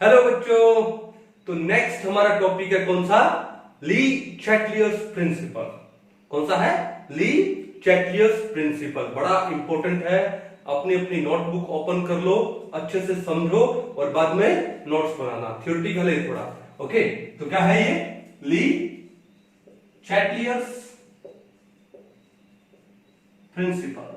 Hello बच्चों। तो next हमारा टॉपिक है कौन सा? ली चैटलियर्स प्रिंसिपल। कौन सा है? ली चैटलियर्स प्रिंसिपल। बड़ा इंपॉर्टेंट है। अपनी अपनी नोटबुक ओपन कर लो, अच्छे से समझो और बाद में नोट्स बनाना। थ्योरेटिकल है थोड़ा। ओके, तो क्या है ये? ली चैटलियर्स प्रिंसिपल।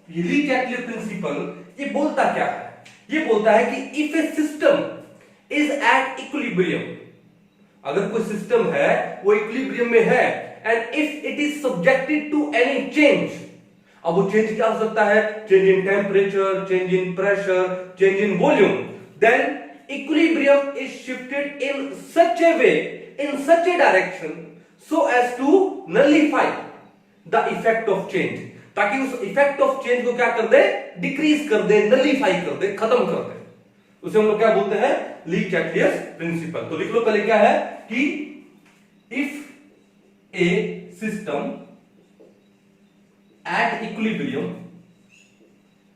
ये ली चैटलियर प्रिंसिपल ये बोलता क्या है? ये बोलता है कि if a system is at equilibrium, अगर कोई सिस्टम है वो इक्विलिब्रियम में है, and if it is subjected to any change, अब वो चेंज क्या हो सकता है? Change in temperature, change in pressure, change in volume, then equilibrium is shifted in such a way, in such a direction so as to nullify the effect of change, ताकि उस effect of change को क्या कर दे? Decrease कर दे, nullify कर दे, खत्म कर दे। उसे हम लोग क्या बोलते हैं? Le Chatelier's principle. तो लिख लो पहले क्या है कि if a system at equilibrium,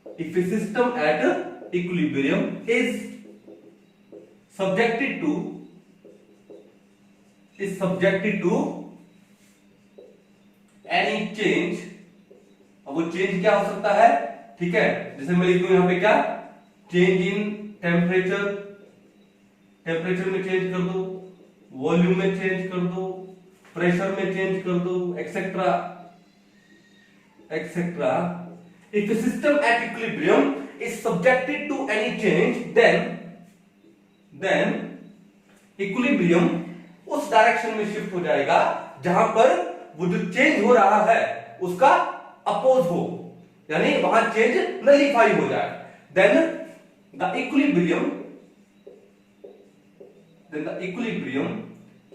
if a system at equilibrium is subjected to any change, अब वो चेंज क्या हो सकता है? ठीक है, जैसे मैं लिख दूं यहां पे क्या? चेंज इन टेम्परेचर, टेम्परेचर में चेंज कर दो, वॉल्यूम में चेंज कर दो, प्रेशर में चेंज कर दो, etcetera etcetera. If the system at equilibrium is subjected to any change, then equilibrium उस डायरेक्शन में शिफ्ट हो जाएगा जहां पर वो जो चेंज हो रहा है उसका अपोज हो, यानी वहां चेंज नलिफाई हो जाए। Then the equilibrium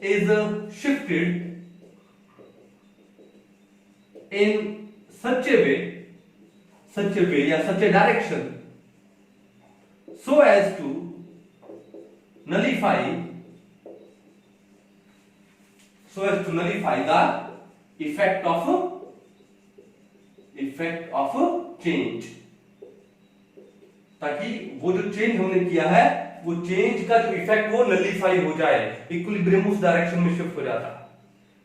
is shifted in such a way या such a direction so as to nullify the effect of change, ताकि वो जो चेंज हमने किया है वो चेंज का जो इफेक्ट वो नलिफाई हो जाए, इक्विलिब्रियम उस डायरेक्शन में शिफ्ट हो जाता।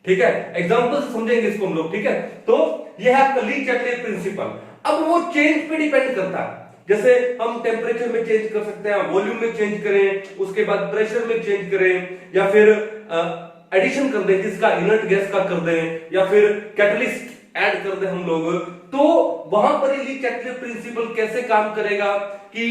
ठीक है, एग्जांपल से समझेंगे इसको हम लोग। ठीक है, तो ये है आपका ली चैटलियर प्रिंसिपल। अब वो चेंज पे डिपेंड करता है, जैसे हम टेम्परेचर में चेंज कर सकते हैं, वॉल्यूम में चेंज करें, उसके बाद प्रेशर में चेंज करें, या फिर एडिशन कर दें, किसका? इनर्ट गैस का कर दें, या फिर कैटलिस्ट ऐड कर दें हम लोग। तो वहां पर ली चैटलियर प्रिंसिपल कैसे काम करेगा कि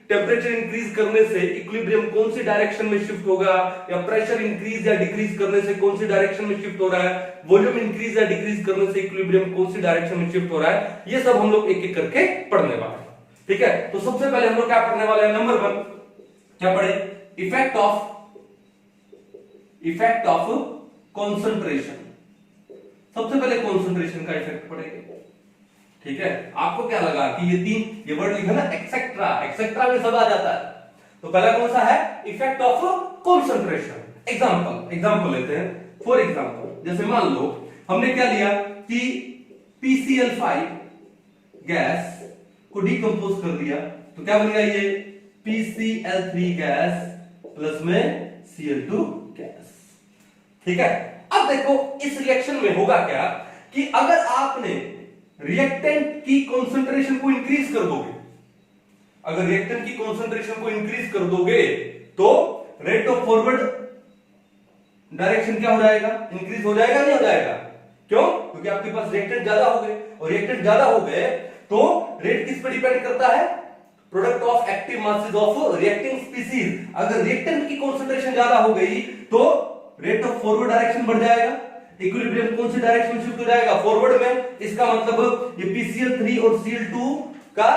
टेम्परेचर इंक्रीज करने से इक्विलिब्रियम कौन सी डायरेक्शन में शिफ्ट होगा, या प्रेशर इंक्रीज या डिक्रीज करने से कौन सी डायरेक्शन में शिफ्ट हो रहा है, वॉल्यूम इंक्रीज या डिक्रीज करने से इक्विलिब्रियम कौन सी डायरेक्शन में शिफ्ट हो रहा है, ये सब हम लोग एक एक करके पढ़ने वाले हैं। ठीक है, तो सबसे पहले हम लोग क्या पढ़ने वाले हैं? नंबर 1 क्या पढ़े? Effect of concentration. सबसे पहले कंसंट्रेशन का इफेक्ट पढ़ेंगे। ठीक है, आपको क्या लगा कि ये वर्ड लिखा ना, एक्सेट्रा में सब आ जाता है। तो पहला कौन सा है? Effect of concentration. एग्जांपल लेते हैं। फॉर एग्जांपल, जैसे मान लो हमने क्या लिया कि PCl5 गैस को डिकम्पोज कर दिया, तो क्या बन गया? ये PCl3 गैस प्लस में Cl2 गैस। ठीक है, अब देखो इस रिएक्शन में होगा क्या कि अगर आपने रिएक्टेंट की कंसंट्रेशन को इंक्रीज कर दोगे, अगर रिएक्टेंट की कंसंट्रेशन को इंक्रीज कर दोगे तो रेट ऑफ फॉरवर्ड डायरेक्शन क्या हो जाएगा? इंक्रीज हो जाएगा, नहीं हो जाएगा? क्यों? क्योंकि आपके पास रिएक्टेंट ज्यादा हो गए, और रिएक्टेंट ज्यादा हो गए तो रेट किस पे डिपेंड करता है? Product of active masses of reacting species. अगर रिएक्टेंट की कंसंट्रेशन ज्यादा हो गई तो रेट ऑफ फॉरवर्ड डायरेक्शन बढ़ जाएगा, इक्विलिब्रियम कौन सी डायरेक्शन में शिफ्ट हो जाएगा? फॉरवर्ड में। इसका मतलब ये PCl3 और Cl2 का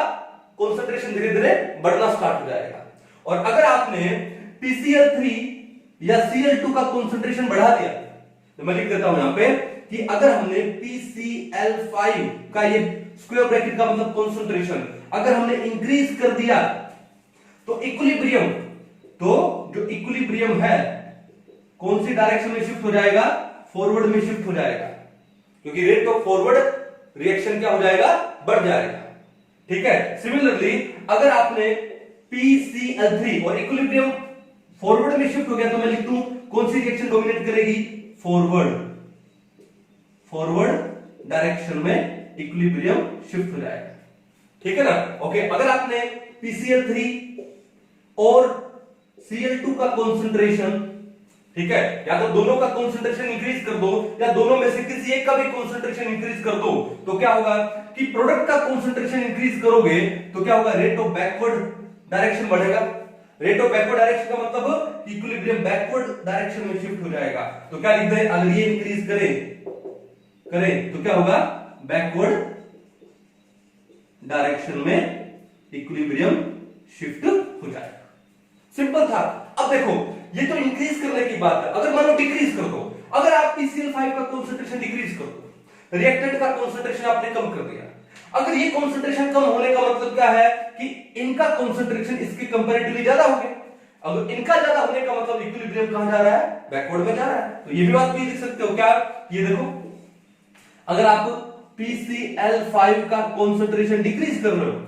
कंसंट्रेशन धीरे धीरे बढ़ना स्टार्ट हो जाएगा। और अगर आपने PCl3 या Cl2 का कंसंट्रेशन बढ़ा दिया, तो मैं लिख देता हूं यहां पे कि अगर हमने PCl5 का ये स्क्वायर ब्रैकेट का मतलब कंसंट्रेशन अगर हमने इंक्रीज कर दिया तो इक्विलिब्रियम, तो जो इक्विलिब्रियम है कौन सी डायरेक्शन में शिफ्ट हो जाएगा? फॉरवर्ड में शिफ्ट हो जाएगा, क्योंकि रेट ऑफ फॉरवर्ड रिएक्शन क्या हो जाएगा? बढ़ जाएगा। ठीक है। सिमिलरली अगर आपने PCl3 और इक्विलिब्रियम फॉरवर्ड में शिफ्ट हो गया तो मैं लिख दूं कौन सी रिएक्शन डोमिनेट करेगी, फॉरवर्ड डायरेक्शन में इक्विलिब्रियम शिफ्ट हो जाएगा, ठीक है ना। ओके, अगर आपने PCl3 और Cl2 का कंसंट्रेशन, ठीक है, या तो दोनों का कंसंट्रेशन इंक्रीज कर दो या दोनों में से किसी एक का भी कंसंट्रेशन इंक्रीज कर दो, तो क्या होगा कि प्रोडक्ट का कंसंट्रेशन इंक्रीज करोगे तो क्या होगा, रेट ऑफ बैकवर्ड डायरेक्शन बढ़ेगा। रेट ऑफ बैकवर्ड डायरेक्शन का मतलब इक्विलिब्रियम बैकवर्ड डायरेक्शन में शिफ्ट हो जाएगा। तो क्या लिखते हैं, अगर ये इंक्रीज करें तो क्या होगा, बैकवर्ड डायरेक्शन में इक्विलिब्रियम शिफ्ट हो जाएगा। सिंपल था। अब देखो ये तो इंक्रीज करने की बात है, अगर मानो डिक्रीज कर दो, अगर आप PCl5 का कंसंट्रेशन डिक्रीज कर दो, रिएक्टेंट का कंसंट्रेशन आपने कम कर दिया, अगर ये कंसंट्रेशन कम होने का मतलब क्या है कि इनका कंसंट्रेशन इसके कंपैरेटिवली ज्यादा हो गया। अगर इनका ज्यादा होने का मतलब इक्विलिब्रियम कहां जा रहा है, बैकवर्ड में जा रहा है। तो ये भी बात भी लिख सकते हो क्या, ये देखो अगर आप PCl5 का कंसंट्रेशन डिक्रीज कर रहे हो,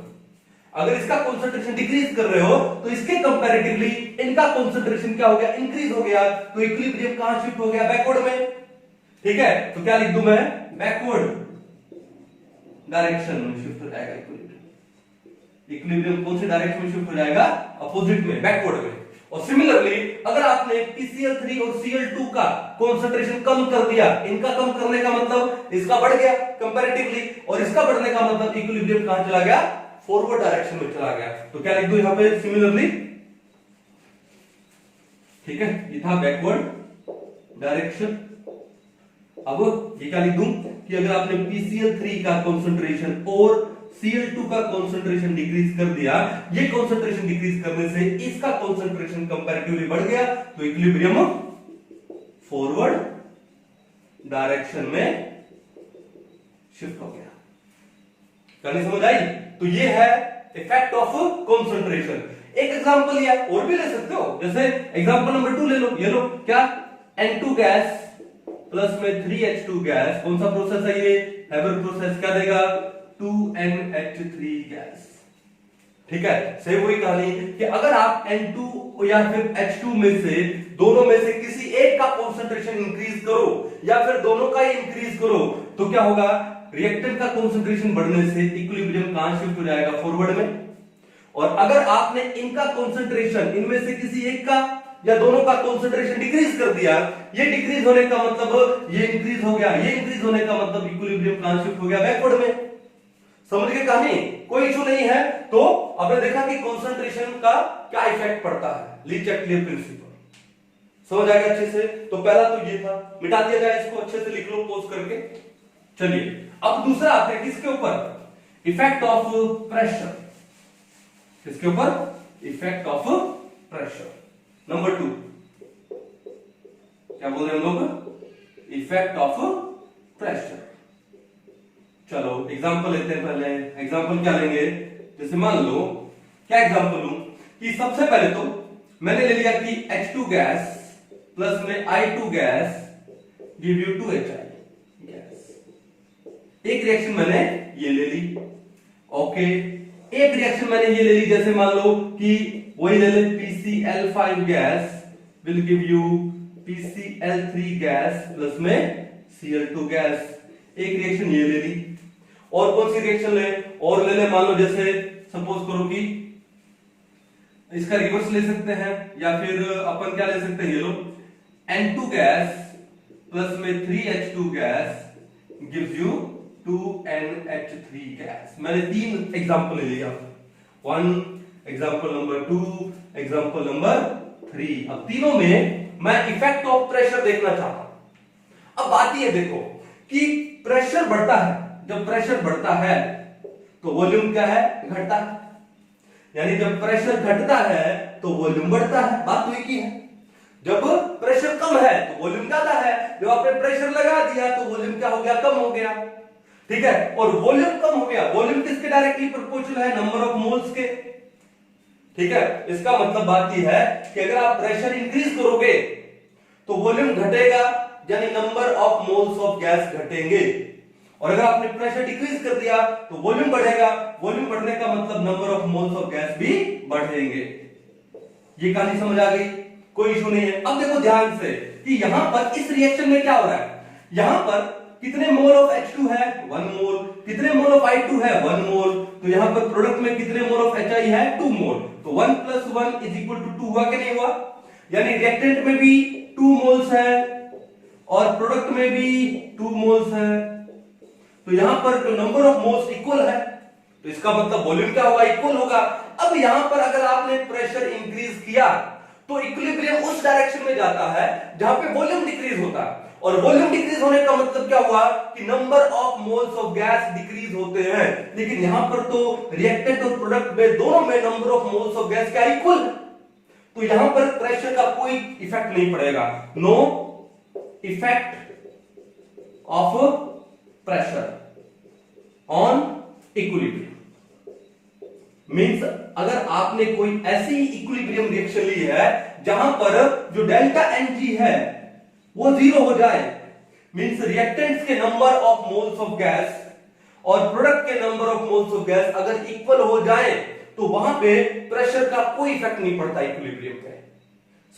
अगर इसका कंसंट्रेशन डिक्रीज कर रहे हो तो इसके कंपैरेटिवली इनका कंसंट्रेशन क्या हो गया, इंक्रीज हो गया। तो इक्विलिब्रियम कहां शिफ्ट हो गया, बैकवर्ड में, ठीक है। तो क्या लिख दूं मैं, बैकवर्ड डायरेक्शन में शिफ्ट हो जाएगा इक्विलिब्रियम कौन से डायरेक्शन में शिफ्ट हो जाएगा, अपोजिट में, बैकवर्ड में। और सिमिलरली अगर आपने PCl3 और Cl2 का कंसंट्रेशन कम कर दिया, इनका कम करने का मतलब इसका बढ़ गया कंपैरेटिवली, और इसका बढ़ने का मतलब इक्विलिब्रियम कहां चला गया, फॉरवर्ड डायरेक्शन में चला गया। तो क्या लिख दो यहां पे, सिमिलरली, ठीक है, ये था बैकवर्ड डायरेक्शन। अब ये क्या लिख दूं कि अगर आपने PCl3 का कंसंट्रेशन और Cl2 का कंसंट्रेशन डिक्रीज कर दिया, ये कंसंट्रेशन डिक्रीज करने से इसका कंसंट्रेशन कंपैरेटिवली बढ़ गया, तो इक्विलिब्रियम फॉरवर्ड डायरेक्शन में शिफ्ट हो गया। कहानी समझ आई? तो ये है इफेक्ट ऑफ कंसंट्रेशन। एक एग्जांपल लिया, और भी ले सकते हो, जैसे एग्जांपल नंबर 2 ले लो। ये लो क्या, N2 गैस प्लस में 3H2 गैस, कौन सा प्रोसेस है ये, हैबर प्रोसेस, क्या देगा, 2NH3 गैस, ठीक है। सेम वही कहानी कि अगर आप N2 या फिर H2 में से, दोनों में से किसी एक का कंसंट्रेशन इंक्रीज करो या फिर दोनों का ही इंक्रीज करो, तो क्या होगा, रिएक्टेंट का कंसंट्रेशन बढ़ने से इक्विलिब्रियम कहां शिफ्ट हो जाएगा, फॉरवर्ड में। और अगर आपने इनका कंसंट्रेशन, इनमें से किसी एक का या दोनों का कंसंट्रेशन डिक्रीज कर दिया, ये डिक्रीज होने का मतलब ये इंक्रीज हो गया, ये इंक्रीज होने का मतलब इक्विलिब्रियम कहां शिफ्ट हो गया, बैकवर्ड में। समझ गए कहानी, कोई इशू नहीं है। तो आपने देखा कि कंसंट्रेशन का क्या इफेक्ट पड़ता है, ली चैटलियर प्रिंसिपल, समझ आएगा अच्छे से। तो पहला तो ये था, मिटा दिया जाए इसको, अच्छे से लिख लो पोज करके। चलिए अब दूसरा आते हैं किसके ऊपर, इफेक्ट ऑफ प्रेशर। किसके ऊपर, इफेक्ट ऑफ प्रेशर। नंबर 2 क्या बोल रहे हैं हम लोग, इफेक्ट ऑफ प्रेशर। चलो एग्जांपल लेते हैं। पहले एग्जांपल क्या लेंगे, जैसे मान लो, क्या एग्जांपल लूं कि सबसे पहले तो मैंने ले लिया कि H2 गैस प्लस में I2 gas give you 2HI gas. एक रिएक्शन मैंने ये ले ली, ओके। एक रिएक्शन मैंने ये ले ली, जैसे मान लो कि वही ले ले, PCl5 gas will give you PCl3 gas plus में Cl2 गैस। एक रिएक्शन ये ले ली, और कौन सी रिएक्शन ले, और ले ले, मान लो जैसे सपोज करो कि इसका रिवर्स ले सकते हैं, या फिर अपन क्या ले सकते हैं, ये लो N2 गैस प्लस में 3H2 gas gives you 2NH3 gas. मैंने 3 एग्जांपल ले लिया, 1 एग्जांपल नंबर 2 एग्जांपल नंबर 3। अब तीनों में मैं इफेक्ट ऑफ प्रेशर देखना चाहता हूं। अब बात यह देखो कि प्रेशर बढ़ता है, जब प्रेशर बढ़ता है तो वॉल्यूम क्या है, घटता है। यानी जब प्रेशर घटता है तो वॉल्यूम बढ़ता है, बात तो एक ही है। जब प्रेशर कम है तो वॉल्यूम ज्यादा है, जब आपने प्रेशर लगा दिया तो वॉल्यूम क्या हो गया, कम हो गया, ठीक है। और वॉल्यूम कम हो गया, वॉल्यूम किसके डायरेक्टली प्रोपोर्शनल है, नंबर ऑफ मोल्स के, ठीक है। इसका मतलब बात यह है कि अगर आप प्रेशर इंक्रीज करोगे तो वॉल्यूम घटेगा, यानी number of moles of gas घटेंगे। और अगर आपने प्रेशर डिक्रीज कर दिया तो वॉल्यूम बढ़ेगा, वॉल्यूम बढ़ने का मतलब number of moles of gas भी बढ़ेंगे। ये कहानी समझ आ गई, कोई इशू नहीं है। अब देखो ध्यान से कि यहां पर इस रिएक्शन में क्या हो रहा है, यहां पर कितने मोल ऑफ H2 है 1 मोल, कितने मोल ऑफ I2 है 1 मोल, तो यहां पर प्रोडक्ट में कितने मोल ऑफ HI है 2 मोल, तो 1 + 1 = 2 हुआ कि नहीं हुआ, यानी रिएक्टेंट में भी 2 मोल्स है और प्रोडक्ट में भी 2 मोल्स है, तो यहां पर जो नंबर ऑफ मोल्स इक्वल है तो इसका मतलब वॉल्यूम क्या होगा, इक्वल होगा। अब यहां पर अगर आपने प्रेशर इंक्रीज किया तो इक्विलिब्रियम उस डायरेक्शन में जाता है जहां पे वॉल्यूम डिक्रीज होता है, और वॉल्यूम डिक्रीज होने का मतलब क्या हुआ कि number of moles of gas decrease होते हैं, लेकिन यहां पर तो रिएक्टेंट और प्रोडक्ट में दोनों में number of moles of gas क्या इक्वल है, तो यहां पर प्रेशर का कोई इफेक्ट नहीं पड़ेगा, no effect of pressure on equilibrium. Means अगर आपने कोई ऐसी इक्विलिब्रियम रिएक्शन ली है जहां पर जो डेल्टा Ng है वो 0 हो जाए, मींस रिएक्टेंट्स के number of moles of gas और प्रोडक्ट के number of moles of gas अगर इक्वल हो जाए तो वहां पे प्रेशर का कोई इफेक्ट नहीं पड़ता इक्विलिब्रियम पे।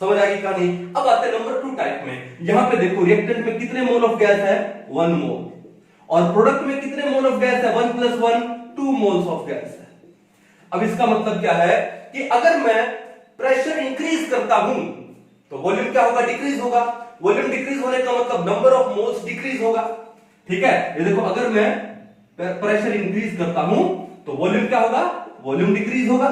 समझ आ गई कहानी। अब आते हैं नंबर 2 टाइप में। यहां पे देखो रिएक्टेंट में कितने मोल ऑफ गैस है 1 मोल, और प्रोडक्ट में कितने मोल ऑफ गैस है 1 + 1 2 मोल्स ऑफ गैस है। अब इसका मतलब क्या है कि अगर मैं प्रेशर इंक्रीज करता हूं तो वॉल्यूम क्या होगा, डिक्रीज होगा, वॉल्यूम डिक्रीज होने का मतलब नंबर ऑफ मोल्स डिक्रीज होगा, ठीक है। ये देखो अगर मैं प्रेशर इंक्रीज करता हूं तो वॉल्यूम क्या होगा, वॉल्यूम डिक्रीज होगा,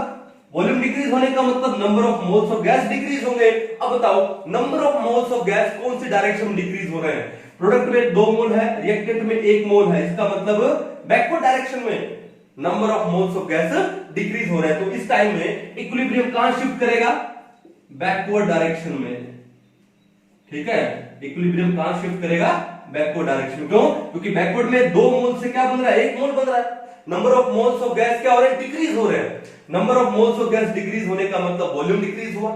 वॉल्यूम डिक्रीज होने का मतलब number of moles of gas decrease होंगे। अब बताओ number of moles of gas कौन सी डायरेक्शन में डिक्रीज हो रहे हैं, प्रोडक्ट में 2 मोल है, रिएक्टेंट में 1 मोल है, इसका मतलब बैकवर्ड डायरेक्शन में number of moles of gas decrease हो रहा है, तो इस टाइम में इक्विलिब्रियम कहां शिफ्ट करेगा, बैकवर्ड डायरेक्शन में, ठीक है। इक्विलिब्रियम कहां शिफ्ट करेगा, बैकवर्ड डायरेक्शन। क्यों, क्योंकि बैकवर्ड में 2 मोल से क्या बन रहा है, 1 मोल बन रहा है, number of moles of gas क्या हो रहे हैं, डिक्रीज हो रहे हैं। Number of moles of gas decrease होने का मतलब वॉल्यूम डिक्रीज हुआ,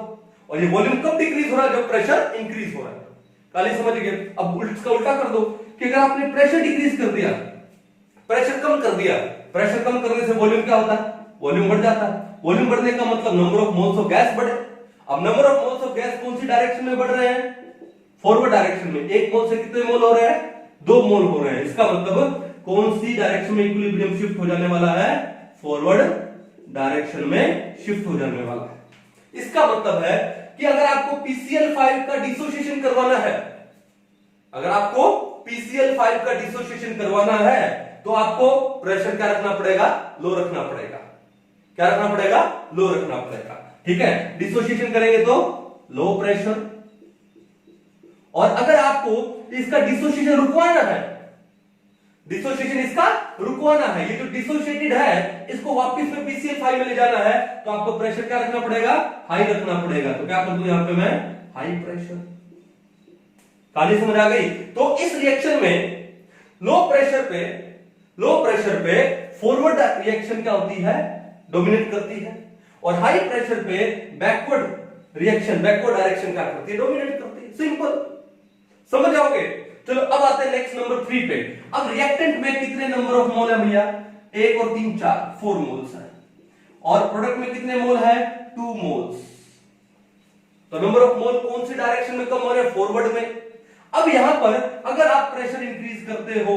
और ये वॉल्यूम कब डिक्रीज हो रहा है, जब प्रेशर इंक्रीज हो रहा है। काली समझ गए। अब इसका उल्टा कर दो कि अगर आपने प्रेशर डिक्रीज कर दिया, प्रेशर कम कर दिया, प्रेशर कम करने से वॉल्यूम क्या होता है, वॉल्यूम बढ़ जाता है, वॉल्यूम बढ़ने का मतलब number of moles of gas बढ़े। अब number of moles of gas कौन सी डायरेक्शन में बढ़ रहे हैं, फॉरवर्ड डायरेक्शन में। 1 मोल से कितने मोल हो रहे हैं, 2 मोल हो रहे हैं, इसका मतलब कौन सी डायरेक्शन में इक्विलिब्रियम शिफ्ट हो जाने वाला है, फॉरवर्ड डायरेक्शन में शिफ्ट हो जाने वाला है। इसका मतलब है कि अगर आपको PCl5 का डिसोसिएशन करवाना है, अगर आपको PCl5 का डिसोसिएशन करवाना है तो आपको प्रेशर क्या रखना पड़ेगा, लो रखना पड़ेगा। क्या रखना पड़ेगा, लो रखना पड़ेगा, ठीक है। डिसोसिएशन करेंगे तो लो प्रेशर, और अगर आपको इसका डिसोसिएशन रुकवाना है, डिसोसिएशन इसका रुकवाना है, ये जो डिसोसिएटेड है इसको वापस में PCl5 में ले जाना है, तो आपको प्रेशर क्या रखना पड़ेगा, हाई रखना पड़ेगा। तो क्या कर दूं यहां पे मैं, हाई प्रेशर। कहानी समझ आ गई। तो इस रिएक्शन में लो प्रेशर पे फॉरवर्ड रिएक्शन क्या होती है, डोमिनेट करती है, और हाई प्रेशर पे बैकवर्ड रिएक्शन, बैकवर्ड डायरेक्शन क्या करती है, डोमिनेट करती है। सिंपल, समझ जाओगे। चलो अब आते हैं नेक्स्ट नंबर 3 पे। अब रिएक्टेंट में कितने नंबर ऑफ मोल है भैया, 1 और 3 4 मोल्स है, और प्रोडक्ट में कितने मोल है, 2 मोल्स। तो नंबर ऑफ मोल कौन सी डायरेक्शन में कम हो रहे हैं, फॉरवर्ड में। अब यहां पर अगर आप प्रेशर इंक्रीज करते हो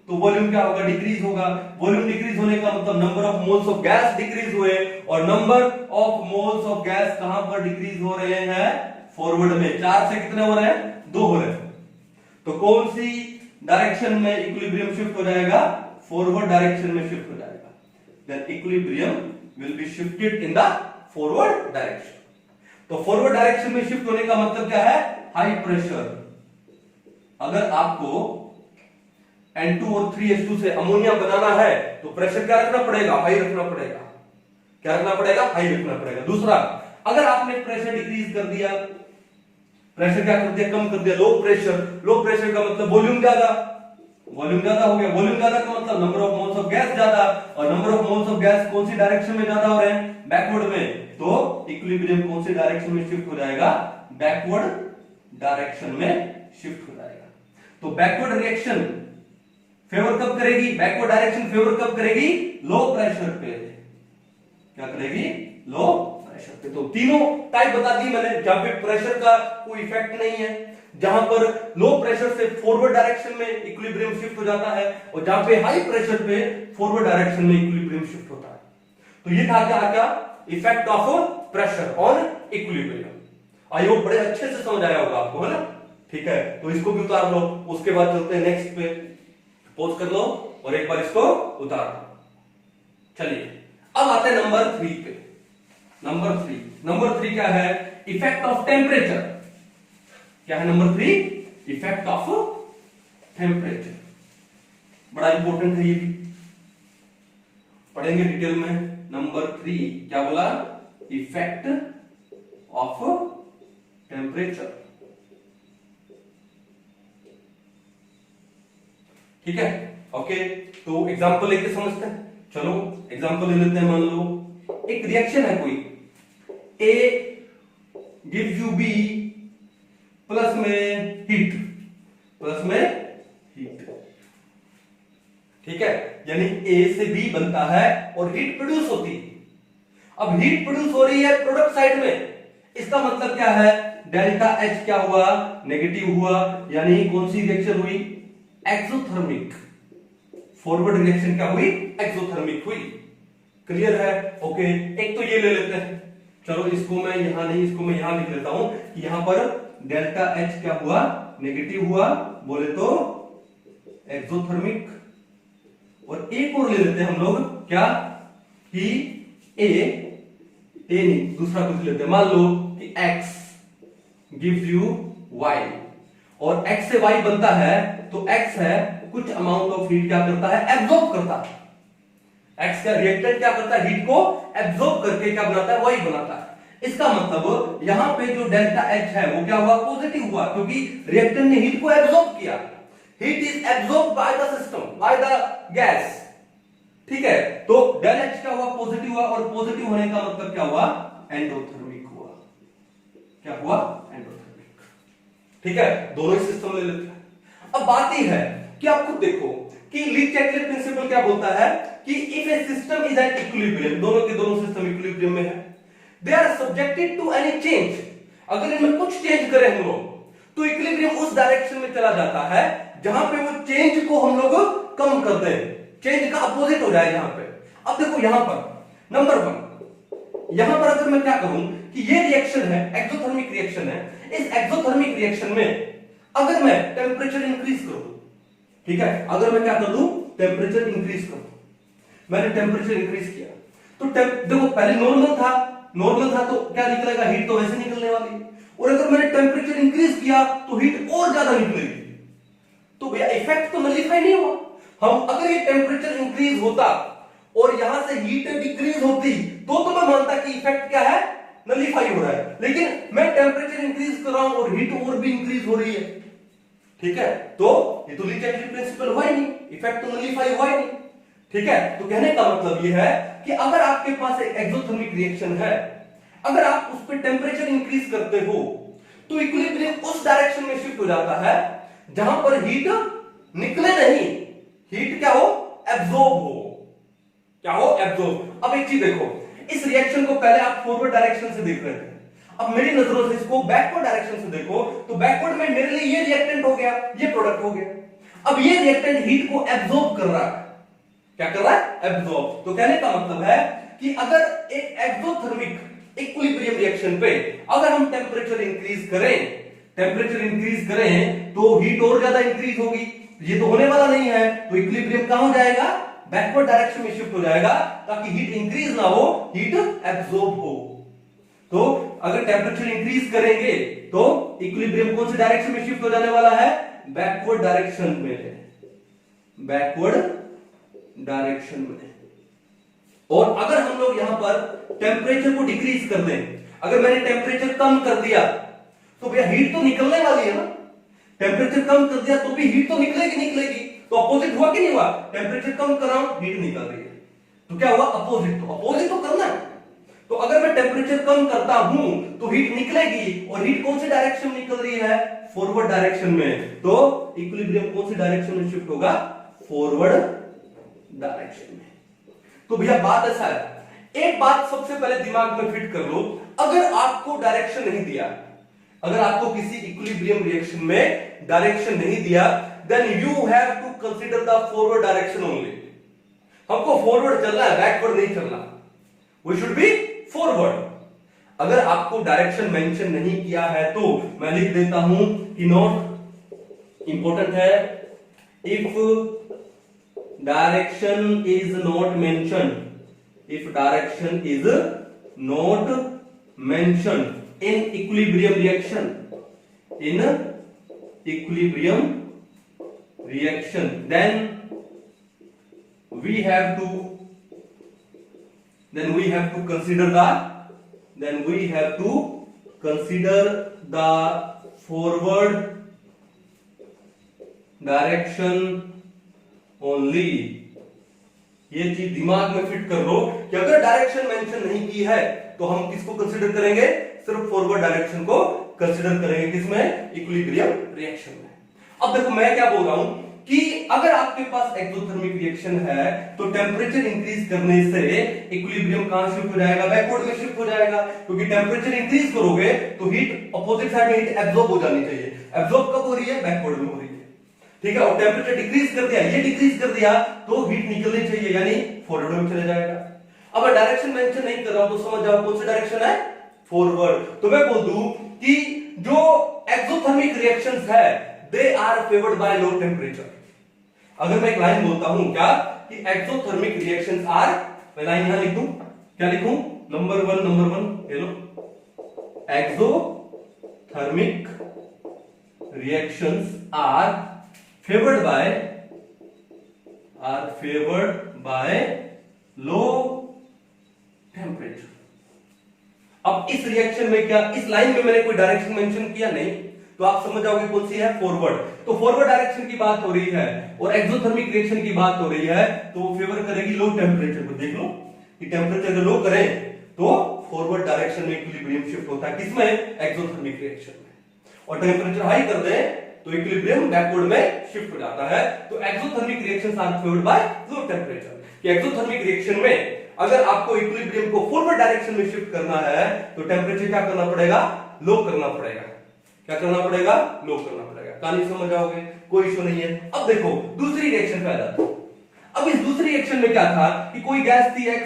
तो वॉल्यूम क्या होगा, डिक्रीज होगा। वॉल्यूम डिक्रीज होने का मतलब number of moles of gas decrease हुए, और number of moles of gas कहां पर डिक्रीज हो रहे हैं, फॉरवर्ड में। 4 से कितने हो रहे हैं, 2 हो रहे हैं। तो कौन सी डायरेक्शन में इक्विलिब्रियम शिफ्ट हो जाएगा, फॉरवर्ड डायरेक्शन में शिफ्ट हो जाएगा। Then equilibrium will be shifted in the forward direction. तो फॉरवर्ड डायरेक्शन में शिफ्ट होने का मतलब क्या है, हाई प्रेशर। अगर आपको N2 और 3H2 से अमोनिया बनाना है तो प्रेशर क्या रखना पड़ेगा, हाई रखना पड़ेगा। क्या रखना पड़ेगा, हाई रखना पड़ेगा। दूसरा, अगर आपने प्रेशर डिक्रीज कर दिया, प्रेशर क्या कर दिया, कम कर दिया, लो प्रेशर का मतलब वॉल्यूम ज्यादा हो गया। वॉल्यूम ज्यादा का मतलब number of moles of gas ज्यादा, और number of moles of gas कौन सी डायरेक्शन में ज्यादा हो रहे हैं, बैकवर्ड में। तो इक्विलिब्रियम कौन सी डायरेक्शन में शिफ्ट हो जाएगा, बैकवर्ड डायरेक्शन में शिफ्ट हो जाएगा। तो बैकवर्ड रिएक्शन फेवर कब करेगी, बैकवर्ड डायरेक्शन फेवर कब करेगी, लो प्रेशर पे। क्या करेगी, लो प्रेशर पे। तो तीनों टाइप बता दी मैंने, जहां पे प्रेशर का कोई इफेक्ट नहीं है, जहां पर लो प्रेशर से फॉरवर्ड डायरेक्शन में इक्विलिब्रियम शिफ्ट हो जाता है, और जहां पे हाई प्रेशर पे फॉरवर्ड डायरेक्शन में इक्विलिब्रियम शिफ्ट होता है। तो ये था क्या, effect of pressure on equilibrium. I hope बड़े अच्छे से समझ आया होगा आपको, है ना। ठीक है, तो इसको भी उतार लो, उसके बाद चलते हैं नेक्स्ट पे। पॉज कर लो और एक बार इसको उतार लो। चलिए अब आते हैं नंबर 3 पे। नंबर 3 क्या है, इफेक्ट ऑफ टेम्परेचर। क्या है नंबर 3, इफेक्ट ऑफ टेम्परेचर। बड़ा इंपॉर्टेंट है, ये भी पढ़ेंगे डिटेल में। नंबर 3 क्या बोला, इफेक्ट ऑफ टेम्परेचर। ठीक है, ओके। तो एग्जांपल लेके समझते हैं। चलो एग्जांपल ले लेते हैं। मान लो एक रिएक्शन है कोई, A gives you B plus में हीट, ठीक है, यानी A से B बनता है और हीट प्रोड्यूस होती है। अब हीट प्रोड्यूस हो रही है प्रोडक्ट साइड में, इसका मतलब क्या है, डेल्टा H क्या हुआ, नेगेटिव हुआ, यानी कौन सी रिएक्शन हुई, एक्सोथर्मिक। फॉरवर्ड रिएक्शन क्या हुई, एक्सोथर्मिक हुई। क्लियर है, ओके। एक तो ये ले लेते हैं, चलो इसको मैं यहां नहीं, इसको मैं यहां लिख लेता हूं कि यहां पर डेल्टा H क्या हुआ, नेगेटिव हुआ, बोले तो एक्सोथर्मिक। और एक और ले लेते हैं हम लोग, क्या कि A नहीं, दूसरा कुछ लेते हैं। मान लो कि X gives you Y, और X से Y बनता है, तो X है कुछ अमाउंट ऑफ हीट क्या करता है, एब्जॉर्ब करता है। X का रिएक्टेंट क्या करता है, हीट को एब्जॉर्ब करके क्या बनाता है, Y बनाता है। इसका मतलब यहां पे जो डेल्टा H है वो क्या हुआ, पॉजिटिव हुआ, क्योंकि रिएक्टेंट ने हीट को एब्जॉर्ब किया। Heat is absorb by the system, by the gas. ठीक है, तो डेल H क्या हुआ, पॉजिटिव हुआ, और पॉजिटिव होने का मतलब क्या हुआ, एंडोथर्मिक हुआ। क्या हुआ, एंडोथर्मिक। ठीक है, दोनों ही सिस्टम ले लेते हैं। अब बात यह है कि आप खुद देखो कि ली-चैटलेट प्रिंसिपल क्या बोलता है कि if a system is at equilibrium, दोनों के दोनों सिस्टम इक्विलिब्रियम में है, they are subjected to any change. अगर इनमें कुछ चेंज करें हम लोग, तो इक्विलिब्रियम उस डायरेक्शन में चला जाता है जहां पे वो चेंज को हम लोग कम कर दें, चेंज का अपोजिट हो जाए। यहां पे अब देखो, यहां पर नंबर 1, यहां पर अगर मैं क्या करूं कि ये रिएक्शन है, एक्सोथर्मिक रिएक्शन है, इस एक्सोथर्मिक रिएक्शन में अगर मैं टेम्परेचर इंक्रीज कर दूं, ठीक है, अगर मैं क्या कर दूं, टेम्परेचर इंक्रीज कर दूं। मैंने टेम्परेचर इंक्रीज किया तो देखो पहले नॉर्मल था तो क्या निकलेगा, हीट तो वैसे निकलने वाली है। और अगर मैंने टेम्परेचर इंक्रीज किया तो हीट और ज्यादा निकलेगी, तो भैया इफेक्ट तो नलिफाई नहीं हुआ। हम अगर ये टेम्परेचर इंक्रीज होता और यहां से हीट डिक्रीज होती तो मैं मानता कि इफेक्ट क्या है, नलिफाई हो रहा है। लेकिन मैं टेम्परेचर इंक्रीज कर रहा हूं और हीट और भी इंक्रीज हो रही है। ठीक है, तो ये तो ली-चैटलेट प्रिंसिपल हुआ ही नहीं, इफेक्ट तो नलिफाई हुआ ही नहीं। ठीक है, तो कहने का मतलब ये है कि अगर आपके पास एक एक्सोथर्मिक रिएक्शन है, अगर आप उस पर टेम्परेचर इंक्रीज करते हो तो इक्विलिब्रियम उस डायरेक्शन में शिफ्ट हो जाता है जहां पर हीट निकले नहीं, हीट क्या हो, एब्जॉर्ब हो। क्या हो, एब्जॉर्ब। अब एक चीज देखो, इस रिएक्शन को पहले आप फॉरवर्ड डायरेक्शन से देख रहे थे, अब मेरी नजरों से इसको बैकवर्ड डायरेक्शन से देखो, तो बैकवर्ड में मेरे लिए ये रिएक्टेंट हो गया, ये प्रोडक्ट हो गया। अब ये रिएक्टेंट हीट को एब्जॉर्ब कर रहा है, क्या कर रहा है, एब्जॉर्ब। तो कहने का मतलब है कि अगर एक एक्सोथर्मिक इक्विलिब्रियम रिएक्शन पे अगर हम टेम्परेचर इंक्रीज करें तो हीट और ज्यादा इंक्रीज होगी। ये तो होने वाला नहीं है, तो इक्विलिब्रियम कहां हो जाएगा, बैकवर्ड डायरेक्शन में शिफ्ट हो जाएगा, ताकि हीट इंक्रीज ना हो, हीट एब्जॉर्ब हो। तो अगर टेम्परेचर इंक्रीज करेंगे तो इक्विलिब्रियम कौन सी डायरेक्शन में शिफ्ट हो जाने वाला है, बैकवर्ड डायरेक्शन में, बैकवर्ड डायरेक्शन में। और अगर हम लोग यहां पर टेम्परेचर को डिक्रीज कर दें, अगर मैंने टेम्परेचर कम कर दिया तो भैया हीट तो निकलने वाली है ना, टेम्परेचर कम कर दिया तो भी हीट तो निकलेगी। तो अपोजिट हुआ कि नहीं हुआ, टेम्परेचर कम कर रहा हूं, हीट निकल रही है, तो क्या हुआ, अपोजिट। तो अपोजिट तो करना है। तो अगर मैं टेम्परेचर कम करता हूं तो हीट निकलेगी, और हीट कौन सी डायरेक्शन में निकल रही है, फॉरवर्ड डायरेक्शन में। तो इक्विलिब्रियम कौन सी डायरेक्शन में शिफ्ट होगा, फॉरवर्ड डायरेक्शन में। तो भैया बात ऐसा है, एक बात सबसे पहले दिमाग में फिट कर लो, अगर आपको डायरेक्शन नहीं दिया, अगर आपको किसी इक्विलिब्रियम रिएक्शन में डायरेक्शन नहीं दिया, then you have to consider the forward direction only. हमको फॉरवर्ड चलना है, बैकवर्ड नहीं चलना, वी शुड बी फॉरवर्ड। अगर आपको डायरेक्शन मेंशन नहीं किया है तो मैं लिख देता हूं कि नोट इंपॉर्टेंट है, if direction is not mention, if direction is not mentioned in equilibrium reaction, in equilibrium reaction, then we have to consider the forward direction only। ये चीज दिमाग में फिट कर लो कि अगर डायरेक्शन मेंशन नहीं की है तो हम किसको कंसीडर करेंगे, सिर्फ फॉरवर्ड डायरेक्शन को कंसीडर करेंगे, किसमें, इक्विलिब्रियम रिएक्शन में। अब देखो मैं क्या बोल रहा हूं कि अगर आपके पास एक्सोथर्मिक रिएक्शन है तो टेम्परेचर इंक्रीज करने से इक्विलिब्रियम कहां शिफ्ट हो जाएगा, बैकवर्ड में शिफ्ट हो जाएगा, क्योंकि टेम्परेचर इंक्रीज करोगे तो हीट अपोजिट साइड में हीट एब्जॉर्ब हो जानी चाहिए। एब्जॉर्ब कब हो रही है, बैकवर्ड में हो रही है, ठीक है। और टेम्परेचर डिक्रीज कर दिया, ये डिक्रीज कर दिया तो हीट निकलनी चाहिए, यानी फॉरवर्ड में चला जाएगा। अब डायरेक्शन मेंशन नहीं कर रहा हूं तो समझ जाओ कौन सा डायरेक्शन है, फॉरवर्ड। तो मैं बोल दूं कि जो एक्सोथर्मिक रिएक्शंस है they are favoured by low temperature. अगर मैं एक लाइन बोलता हूं क्या कि एक्सोथर्मिक रिएक्शंस आर, मैं लाइन यहां लिख दूं, क्या लिखूं, नंबर वन ये लो, exothermic reactions are favored by low temperature। अब इस रिएक्शन में क्या, इस लाइन में मैंने कोई डायरेक्शन मेंशन किया नहीं, तो आप समझ जाओगे कौन सी है, फॉरवर्ड। तो फॉरवर्ड डायरेक्शन की बात हो रही है और एक्सोथर्मिक रिएक्शन की बात हो रही है, तो वो फेवर करेगी लो टेम्परेचर को। देख लो कि टेम्परेचर अगर लो करें तो फॉरवर्ड डायरेक्शन में इक्विलिब्रियम शिफ्ट होता है, किसमें, एक्सोथर्मिक रिएक्शन में। और टेम्परेचर हाई कर दें तो इक्विलिब्रियम बैकवर्ड में शिफ्ट हो जाता है। तो exothermic reactions are favoured by low temperature. कि एक्सोथर्मिक रिएक्शन में अगर आपको इक्विलिब्रियम को फॉरवर्ड डायरेक्शन में शिफ्ट करना है तो टेम्परेचर क्या करना पड़ेगा, लो करना पड़ेगा। क्या करना पड़ेगा, लो करना पड़ेगा। कहानी समझ जाओगे, कोई इशू नहीं है। अब देखो दूसरी रिएक्शन पे आ जाते हैं। अब इस दूसरी रिएक्शन में क्या था कि कोई गैस थी X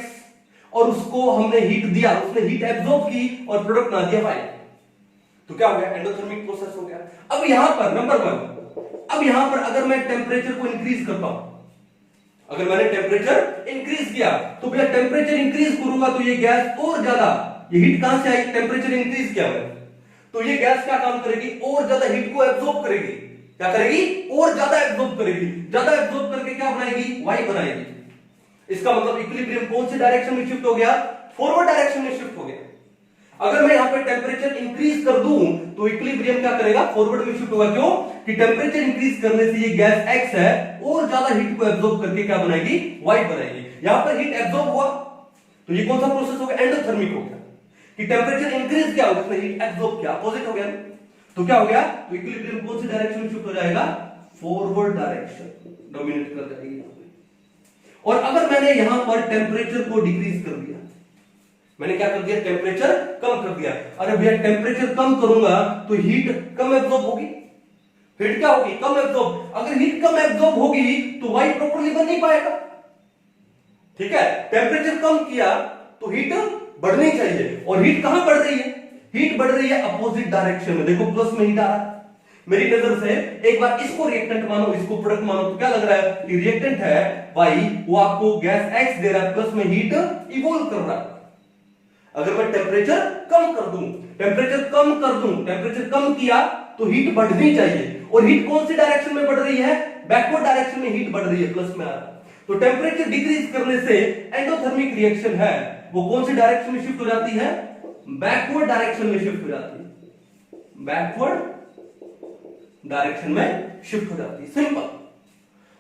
और उसको हमने हीट दिया, उसने हीट एब्जॉर्ब की और प्रोडक्ट ना दिया Y, तो क्या हो गया, एंडोथर्मिक प्रोसेस हो गया। अब यहां पर नंबर 1, अब यहां पर अगर मैं टेम्परेचर को इंक्रीज करता हूं, अगर मैंने टेम्परेचर इंक्रीज किया तो भैया टेम्परेचर इंक्रीज करूंगा तो ये गैस और ज्यादा, ये हीट कहां से आई, टेम्परेचर इंक्रीज किया मैंने, तो ये गैस क्या काम करेगी, और ज्यादा हीट को एब्जॉर्ब करेगी। क्या करेगी, और ज्यादा एब्जॉर्ब करेगी। ज्यादा एब्जॉर्ब करके क्या बनाएगी, वाई बनाएगी। इसका मतलब इक्विलिब्रियम कौन सी डायरेक्शन में शिफ्ट हो गया, फॉरवर्ड डायरेक्शन में शिफ्ट हो गया। अगर मैं यहां पे टेम्परेचर इंक्रीज कर दूं तो इक्विलिब्रियम क्या करेगा, फॉरवर्ड में शिफ्ट होगा। क्यों कि टेम्परेचर इंक्रीज करने से ये गैस X है और ज्यादा हीट को एब्जॉर्ब करके क्या बनाएगी, Y बनाएगी। यहां पर हीट एब्जॉर्ब हुआ तो ये कौन सा प्रोसेस हो गया, एंडोथर्मिक हो गया। कि टेम्परेचर इंक्रीज किया, उसने हीट एब्जॉर्ब किया, अपोजिट हो गया। तो क्या हो गया, तो इक्विलिब्रियम कौन सी डायरेक्शन में शिफ्ट हो जाएगा, फॉरवर्ड डायरेक्शन डोमिनेट कर जाएगी। और अगर मैंने यहां पर टेम्परेचर को डिक्रीज कर दिया, मैंने क्या कर दिया, टेम्परेचर कम कर दिया। अरे भैया टेम्परेचर कम करूंगा तो हीट कम एब्जॉर्ब होगी, हीट क्या होगी, कम एब्जॉर्ब। अगर हीट कम एब्जॉर्ब होगी तो वाई प्रॉपर्ली बन नहीं पाएगा। ठीक है, टेम्परेचर कम किया तो हीट बढ़नी चाहिए, और हीट कहां बढ़ रही है, हीट बढ़ रही है अपोजिट डायरेक्शन में। देखो प्लस में हीट आ रहा है। मेरी नजर से एक बार इसको रिएक्टेंट मानो, इसको प्रोडक्ट मानो, तो क्या लग रहा है कि रिएक्टेंट है वाई, वो आपको गैस X दे रहा है, प्लस में हीट इवॉल्व कर रहा है। अगर मैं टेम्परेचर कम कर दूं, टेम्परेचर कम किया तो हीट बढ़नी चाहिए, और हीट कौन सी डायरेक्शन में बढ़ रही है, बैकवर्ड डायरेक्शन में हीट बढ़ रही है, प्लस में आ रहा है। तो टेम्परेचर डिक्रीज करने से एंडोथर्मिक रिएक्शन है वो कौन सी डायरेक्शन में शिफ्ट हो जाती है, बैकवर्ड डायरेक्शन में शिफ्ट हो जाती है, बैकवर्ड डायरेक्शन में शिफ्ट हो जाती है, सिंपल।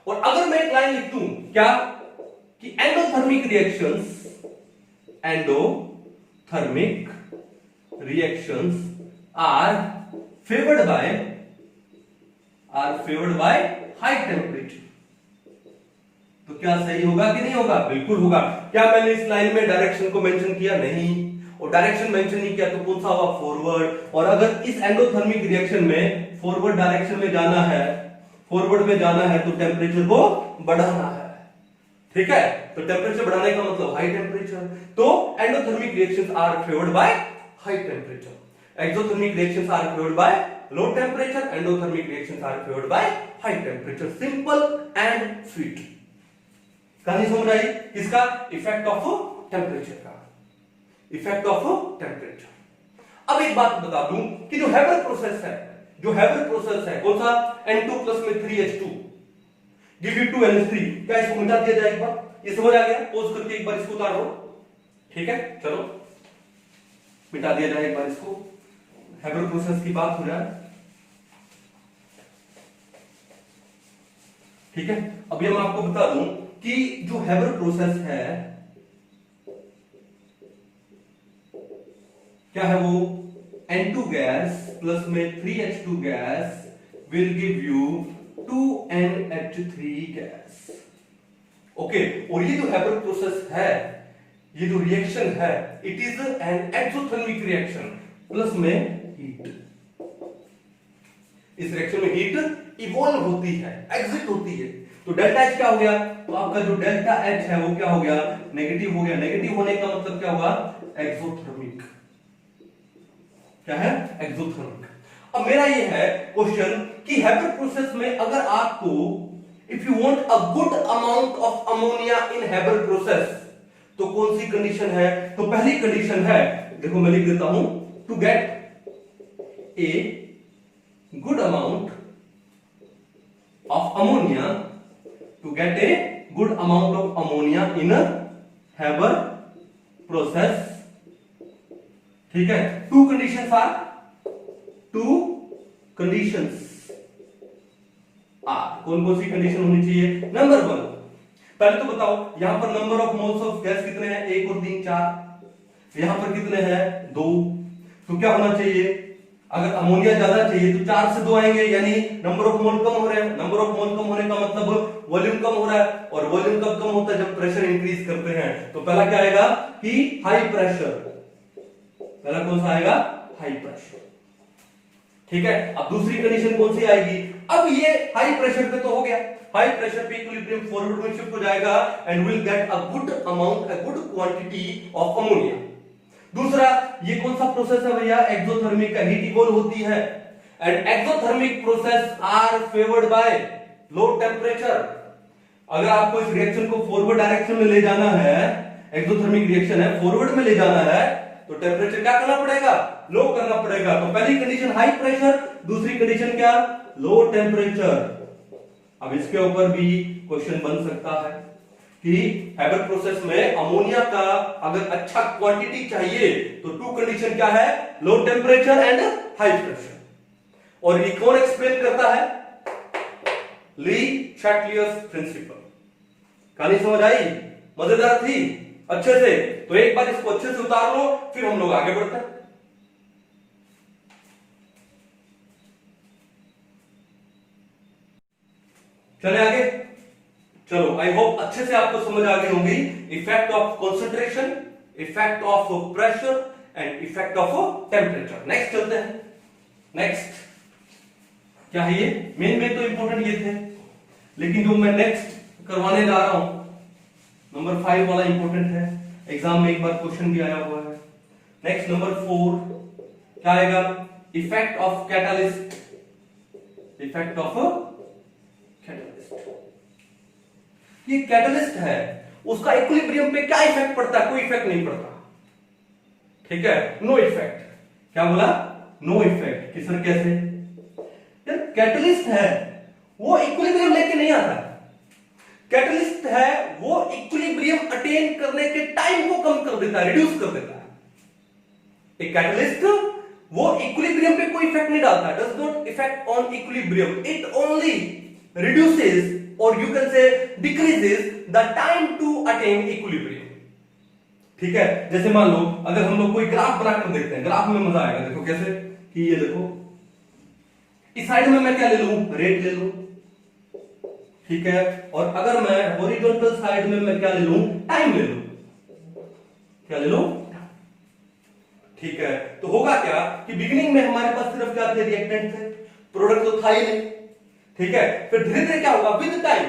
और अगर मैं एक लाइन लिख दूं क्या कि endothermic reactions are favoured by high temperature, तो क्या सही होगा कि नहीं होगा? बिल्कुल होगा। क्या मैंने इस लाइन में डायरेक्शन को मेंशन किया? नहीं। और डायरेक्शन मेंशन नहीं किया तो कौन सा हुआ? फॉरवर्ड। और अगर इस एंडोथर्मिक रिएक्शन में फॉरवर्ड डायरेक्शन में जाना है, फॉरवर्ड में जाना है, तो टेम्परेचर को बढ़ाना है। ठीक है, तो टेम्परेचर बढ़ाने का मतलब हाई टेम्परेचर। तो endothermic reactions are favoured by high temperature, exothermic reactions are favoured by low temperature, endothermic reactions are favoured by high temperature. Simple and sweet. कहानी समझ आई? किसका? इफेक्ट ऑफ टेम्परेचर का, इफेक्ट ऑफ टेम्परेचर। अब एक बात बता दूं कि जो हैबर प्रोसेस है, जो हैबर प्रोसेस है कौन सा? N2 प्लस में 3H2 गिव यू 2NH3। क्या इसको मिटा दिया जाए एक बार? ये समझ आ गया? पोज करके एक बार इसको उतार लो। ठीक है, चलो मिटा दिया जाए एक बार इसको। हैबर प्रोसेस की बात हो जाए। ठीक है, अभी मैं आपको बता दूं कि जो हैबर प्रोसेस है क्या है? वो N2 गैस प्लस में 3H2 gas will give you 2NH3 gas. Okay, और ये जो हैबर प्रोसेस है, ये जो रिएक्शन है, it is an exothermic reaction plus में हीट। इस रिएक्शन में हीट इवॉल्व होती है, एग्जिट होती है। तो डेल्टा एच क्या हो गया? तो आपका जो डेल्टा एच है वो क्या हो गया? नेगेटिव हो गया। नेगेटिव होने का मतलब क्या हुआ? एक्सोथर्मिक। क्या है? एक्सोथर्मिक। अब मेरा ये है क्वेश्चन कि हैबर प्रोसेस में अगर आपको if you want a good amount of ammonia in Haber process, तो कौन सी कंडीशन है? तो पहली कंडीशन है, देखो मैं लिख देता हूं, to get a good amount of ammonia, to get a good amount of ammonia in Haber process. ठीक है, two conditions are, two conditions are, कौन कौन सी कंडीशन होनी चाहिए? नंबर 1, पहले तो बताओ यहां पर number of moles of gas कितने हैं? 1 और 3 4। यहां पर कितने हैं? 2। तो क्या होना चाहिए? अगर अमोनिया ज्यादा चाहिए तो 4 से 2 आएंगे, यानी नंबर ऑफ मोल कम हो रहे हैं। नंबर ऑफ मोल कम होने का मतलब वॉल्यूम कम हो रहा है, और वॉल्यूम कब कम होता है? जब प्रेशर इंक्रीज करते हैं। तो पहला क्या आएगा कि हाई प्रेशर, पहला कौन सा आएगा? High pressure. ठीक है, अब दूसरी कंडीशन कौन सी आएगी? अब ये हाई प्रेशर पे तो हो गया, हाई प्रेशर पे इक्विलिब्रियम फॉरवर्ड में शिफ्ट हो जाएगा and will get a good amount, a good quantity of ammonia. दूसरा, ये कौन सा प्रोसेस है भैया? एक्सोथर्मिक का, हीट इवॉल्व होती है and exothermic process are favoured by low temperature. अगर आपको इस रिएक्शन को फॉरवर्ड डायरेक्शन में ले जाना है, एक्सोथर्मिक रिएक्शन है, फॉरवर्ड में ले जाना है, तो टेम्परेचर क्या करना पड़ेगा? लो करना पड़ेगा। तो पहली कंडीशन हाई प्रेशर, दूसरी कंडीशन क्या? Low temperature. अब इसके ऊपर भी क्वेश्चन बन सकता है कि हैबर प्रोसेस में अमोनिया का अगर अच्छा क्वांटिटी चाहिए तो टू कंडीशन क्या है? Low temperature and high pressure. और ये कौन एक्सप्लेन करता है? ली शैटलियर्स प्रिंसिपल। कहानी समझ आई? मजेदार थी अच्छे से? तो एक बार इसको अच्छे से उतार लो, फिर हम लोग आगे बढ़ते हैं। चले आगे, चलो आई होप अच्छे से आपको समझ आ गई होंगी effect of concentration, effect of pressure and effect of temperature. Next चलते हैं। नेक्स्ट क्या है? ये मेन तो इंपॉर्टेंट ये थे, लेकिन जो मैं नेक्स्ट करवाने जा रहा हूं नंबर 5 वाला इंपॉर्टेंट है, एग्जाम में एक बार क्वेश्चन भी आया हुआ है। नेक्स्ट नंबर 4 क्या आएगा? Effect of catalyst, effect of catalyst. ये कैटालिस्ट है, उसका इक्विलिब्रियम पे क्या इफेक्ट पड़ता है? कोई इफेक्ट नहीं पड़ता। ठीक है, नो इफेक्ट। क्या बोला? No effect. कि सर कैसे? यार कैटालिस्ट है वो इक्विलिब्रियम लेके नहीं आता। कैटालिस्ट है वो इक्विलिब्रियम अटेन करने के टाइम को कम कर देता है, रिड्यूस कर देता है। एक कैटालिस्ट वो इक्विलिब्रियम पे कोई इफेक्ट नहीं डालता, does not effect on equilibrium, it only reduces और you can say decreases the time to attain equilibrium. ठीक है, जैसे मान लो अगर हम लोग कोई ग्राफ बनाकर देखते हैं, ग्राफ में मजा आएगा। देखो कैसे कि ये देखो, इस साइड में मैं क्या ले लूं? रेट ले लूं, ठीक है, और अगर मैं हॉरिजॉन्टल साइड में मैं क्या ले लूं, टाइम ले लूं, क्या ले लूं, ठीक है। तो होगा क्या कि बिगिनिंग में हमारे पास सिर्फ क्या थे, रिएक्टेंट थे, प्रोडक्ट तो था ही नहीं, ठीक है। फिर धीरे धीरे क्या होगा, विद टाइम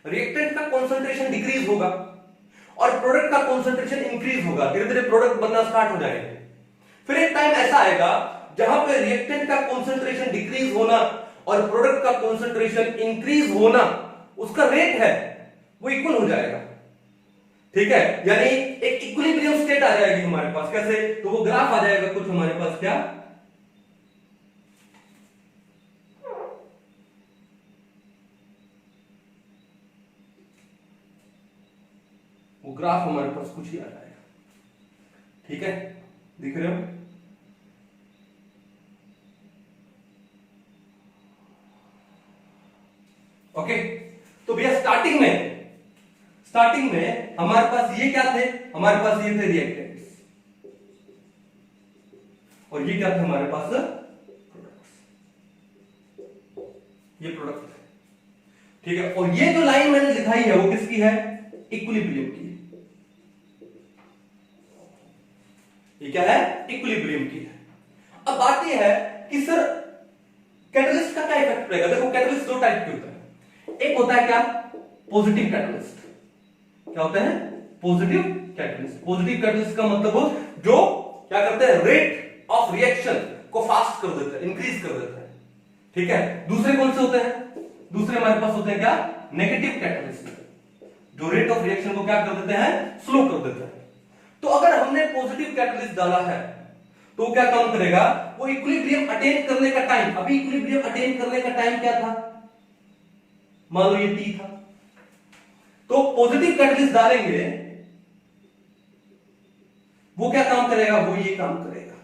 रिएक्टेंट का कंसंट्रेशन डिक्रीज होगा और प्रोडक्ट का कंसंट्रेशन इंक्रीज होगा, धीरे धीरे प्रोडक्ट बनना स्टार्ट हो जाएंगे। फिर एक टाइम ऐसा आएगा जहां पे रिएक्टेंट का कंसंट्रेशन डिक्रीज होना और प्रोडक्ट का कंसंट्रेशन इंक्रीज होना, उसका रेट है वो इक्वल हो जाएगा, ठीक है। यानी एक इक्विलिब्रियम स्टेट आ जाएगी हमारे पास, कैसे, तो वो ग्राफ आ जाएगा कुछ हमारे पास, क्या, वो ग्राफ हमारे पास कुछ ही आ जाएगा, ठीक है, दिख रहे हो। ओके, तो भैया स्टार्टिंग में हमारे पास ये क्या थे, हमारे पास ये थे रिएक्टेंट्स और ये क्या थे हमारे पास, प्रोडक्ट्स, ये प्रोडक्ट थे, ठीक है। और ये जो लाइन मैंने दिखाई है वो किसकी है, इक्विलिब्रियम की, ये क्या है, इक्विलिब्रियम की है। अब बात ये है कि सर कैटलिस्ट का क्या इफेक्ट पड़ेगा। देखो कैटलिस्ट दो टाइप के होता है, एक होता है क्या, पॉजिटिव कैटलिस्ट, क्या होता है, पॉजिटिव कैटलिस्ट। पॉजिटिव कैटलिस्ट का मतलब जो क्या करते हैं, रेट ऑफ रिएक्शन को फास्ट कर देता है, इंक्रीज कर देता है, ठीक है। दूसरे कौन से होते हैं, दूसरे हमारे पास होते हैं क्या, नेगेटिव कैटलिस्ट, जो रेट ऑफ रिएक्शन को क्या कर देते हैं, स्लो कर देते हैं। तो अगर हमने पॉजिटिव कैटलिस्ट डाला है तो क्या काम करेगा, वो इक्विलिब्रियम अटेन करने का टाइम, अभी इक्विलिब्रियम अटेन करने का टाइम क्या था, मान लो ये T था, तो पॉजिटिव कैटलिस्ट डालेंगे वो क्या काम करेगा, वो ये काम करेगा,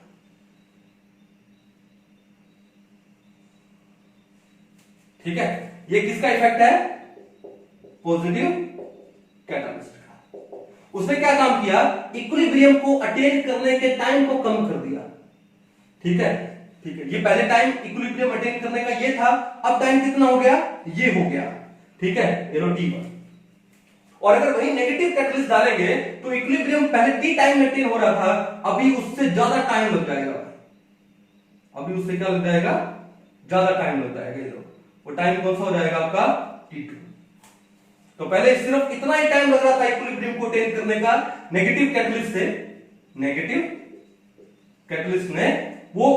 ठीक है। ये किसका इफेक्ट है, पॉजिटिव कैटलिस्ट का। उसने क्या काम किया, इक्विलिब्रियम को अटेन करने के टाइम को कम कर दिया, ठीक है, ठीक है। ये पहले टाइम इक्विलिब्रियम अटेन करने का ये था, अब टाइम कितना हो गया, ये हो गया, ठीक है, ये लो T1। और अगर वही नेगेटिव कैटलिस्ट डालेंगे तो इक्विलिब्रियम पहले T टाइम मेंटेन हो रहा था, अभी उससे ज्यादा टाइम लग जाएगा, अभी उससे क्या लग जाएगा, ज्यादा टाइम लग जाएगा, ये लो वो टाइम कौन सा हो जाएगा आपका, T2। तो पहले सिर्फ इतना ही टाइम लग रहा था इक्विलिब्रियम को अटेन करने का, नेगेटिव कैटलिस्ट से, नेगेटिव कैटलिस्ट ने वो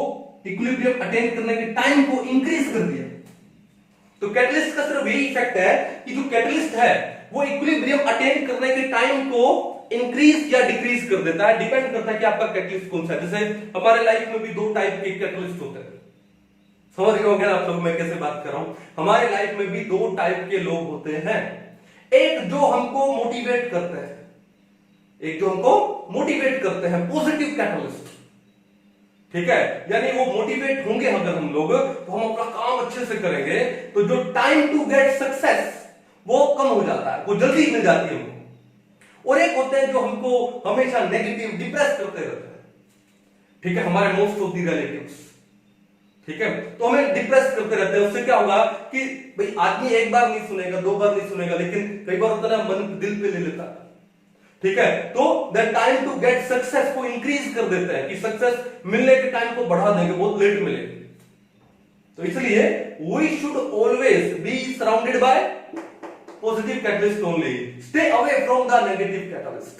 इक्विलिब्रियम अटेन करने के टाइम को इंक्रीज कर दिया। तो कैटलिस्ट का सिर्फ यही इफेक्ट है कि जो कैटलिस्ट है वो इक्विलिब्रियम अटेन करने के टाइम को इंक्रीज या डिक्रीज कर देता है, डिपेंड करता है कि आपका कैटलिस्ट कौन सा है। जैसे हमारे लाइफ में भी दो टाइप के कैटलिस्ट होते हैं, समझ रहे होंगे आप लोग मैं कैसे बात कर रहा हूं। हमारे लाइफ में भी दो टाइप के लोग होते हैं, एक जो हमको मोटिवेट करते हैं, एक जो हमको मोटिवेट करते हैं, पॉजिटिव कैटलिस्ट, ठीक है। यानी वो मोटिवेट होंगे अगर हम लोग तो हम अपना काम अच्छे से करेंगे, तो जो टाइम टू गेट सक्सेस वो कम हो जाता है, वो जल्दी मिल जाती है हमको। और एक होते हैं जो हमको हमेशा नेगेटिव डिप्रेस करते रहते हैं, ठीक है, हमारे मोस्ट ऑफ द रिलेटिव्स, ठीक है, तो हमें डिप्रेस करते रहते हैं। उससे क्या होगा कि भाई आदमी एक बार नहीं सुनेगा, दो बार नहीं सुनेगा, लेकिन कई बार होता है मन दिल पे ले लेता है, ठीक है। तो the time to get success को इंक्रीज कर देते हैं कि सक्सेस मिलने के टाइम को बढ़ा देंगे, बहुत लेट मिलेगी। तो इसलिए we should always be surrounded by positive catalyst only, stay away from the negative catalyst,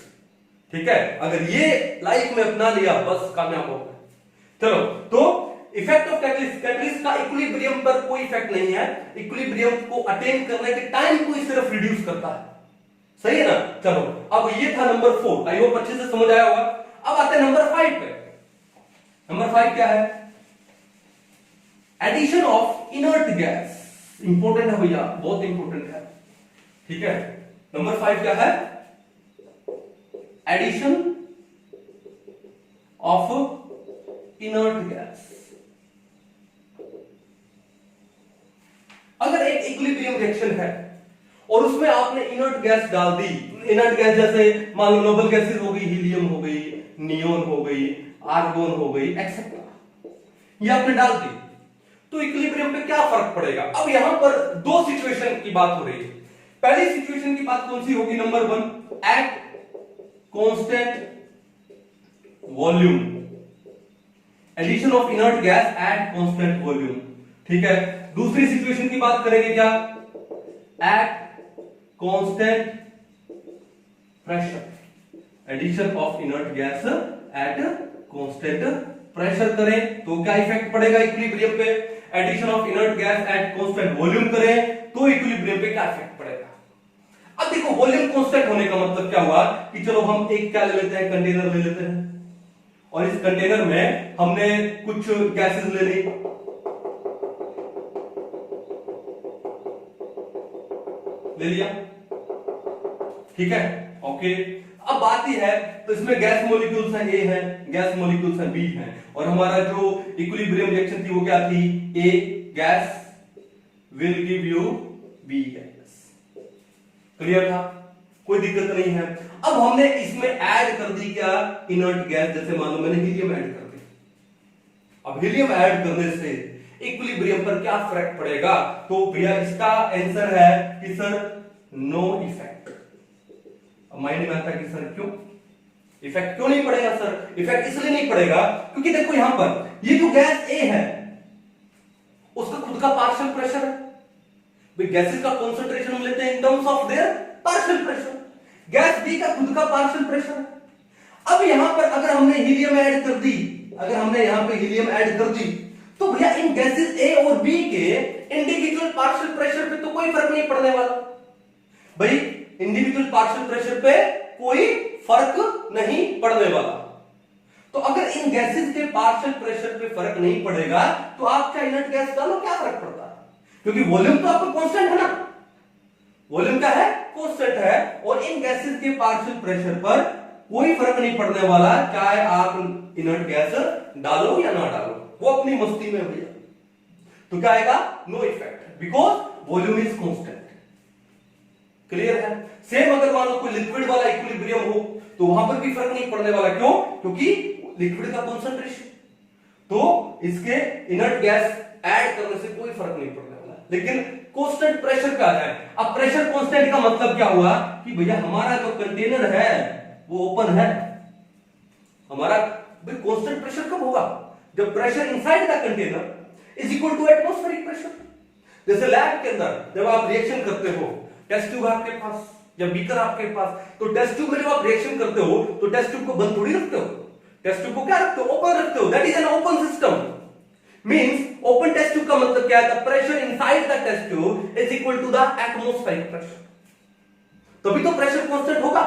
ठीक है। अगर ये लाइफ में अपना लिया बस कामयाब हो गए। चलो, तो इफेक्ट ऑफ कैटलिस्ट, कैटलिस्ट का इक्विलिब्रियम पर कोई इफेक्ट नहीं है, इक्विलिब्रियम को अटेन करने के टाइम को ही सिर्फ रिड्यूस करता है, सही है ना। चलो, अब ये था नंबर 4, आई होप अच्छे से समझ आया होगा। अब आते हैं नंबर 5 पे। नंबर 5 क्या है, addition of inert gas. Important है भैया, बहुत इंपॉर्टेंट है, ठीक है। नंबर 5 क्या है, एडिशन ऑफ इनर्ट गैस। अगर एक इक्विलिब्रियम रिएक्शन है और उसमें आपने इनर्ट गैस डाल दी, इनर्ट गैस जैसे मान लो नोबल गैसेस हो गई, हीलियम हो गई, नियोन हो गई, आर्गोन हो गई, एक्सेट्रा, ये आपने डाल दी, तो इक्विलिब्रियम पे क्या फर्क पड़ेगा। अब यहां पर दो सिचुएशन की बात हो रही है। पहली सिचुएशन की बात कौन सी होगी, number 1 at constant volume, addition of inert gas at constant volume, ठीक है। दूसरी सिचुएशन की बात करेंगे क्या, at constant pressure, addition of inert gas at constant pressure करें तो क्या इफेक्ट पड़ेगा इक्विलिब्रियम पे, addition of inert gas at constant volume करें तो इक्विलिब्रियम पे क्या इफेक्ट पड़ेगा। अब देखो वॉल्यूम कांस्टेंट होने का मतलब क्या हुआ कि चलो हम एक क्या ले लेते हैं, कंटेनर ले लेते हैं और इस कंटेनर में हमने कुछ गैसेस ले ली, ले लिया, ठीक है, ओके। अब बात यह है तो इसमें गैस मॉलिक्यूल्स हैं, ए है, गैस मॉलिक्यूल्स हैं, बी है, और हमारा जो इक्विलिब्रियम रिएक्शन थी वो क्या थी, A gas will give you B gas. Clear था, कोई दिक्कत नहीं है। अब हमने इसमें ऐड कर दी क्या, इनर्ट गैस, जैसे मान लो मैंने हीलियम ऐड कर दी। अब हीलियम ऐड करने से इक्विलिब्रियम पर क्या फर्क पड़ेगा, तो भैया इसका आंसर है कि सर नो इफेक्ट। माइंड में आता है कि सर क्यों इफेक्ट क्यों नहीं पड़ेगा, सर इफेक्ट इसलिए नहीं पड़ेगा क्योंकि देखो यहां पर ये जो गैस ए है उसका खुद का पार्शियल प्रेशर है, गैसेस का कंसंट्रेशन हम लेते हैं in terms of their partial pressure, gas B का खुद का पार्शियल प्रेशर है। अब यहां पर अगर हमने हीलियम ऐड कर दी, अगर हमने यहां पे हीलियम ऐड कर दी तो भैया इन गैसेस ए और बी के इंडिविजुअल पार्शियल प्रेशर पे तो कोई फर्क नहीं पड़ने वाला। भाई इंडिविजुअल पार्शियल प्रेशर पे कोई फर्क नहीं पड़ने वाला। तो अगर इन गैसेस के पार्शियल प्रेशर पे फर्क नहीं पड़ेगा तो आप क्या इनर्ट गैस डालो, क्या फर्क पड़ता है, क्योंकि वॉल्यूम तो आपका कांस्टेंट है ना, वॉल्यूम क्या है, कांस्टेंट है, और इन गैसेस के पार्शियल प्रेशर पर कोई फर्क नहीं पड़ने वाला, चाहे आप इनर्ट गैस डालो या ना डालो, वो अपनी मस्ती में भैया। तो क्या आएगा, no effect, because volume is constant. Clear है। सेम अगर मान लो कोई लिक्विड वाला इक्विलिब्रियम हो तो वहां पर भी फर्क नहीं पड़ने वाला, क्यों, क्योंकि लिक्विड का कंसंट्रेशन, तो इसके इनर्ट गैस ऐड करने से कोई फर्क नहीं पड़ने वाला। लेकिन कांस्टेंट प्रेशर का है। अब प्रेशर कांस्टेंट का मतलब क्या हुआ कि भैया हमारा जो कंटेनर है वो ओपन है, हमारा भाई कांस्टेंट प्रेशर कब होगा, जब pressure inside the container is equal to atmospheric pressure. जैसे लैब के अंदर जब आप रिएक्शन करते हो, टेस्ट ट्यूब आपके पास या बीकर आपके पास, तो टेस्ट ट्यूब में जब आप रिएक्शन करते हो तो टेस्ट ट्यूब को बंद थोड़ी रखते हो, टेस्ट ट्यूब को क्या रखते हो, ओपन रखते हो। That is an open system. Means open test tube का मतलब क्या है, the pressure inside the test tube is equal to the atmospheric pressure, तभी तो प्रेशर कांस्टेंट होगा,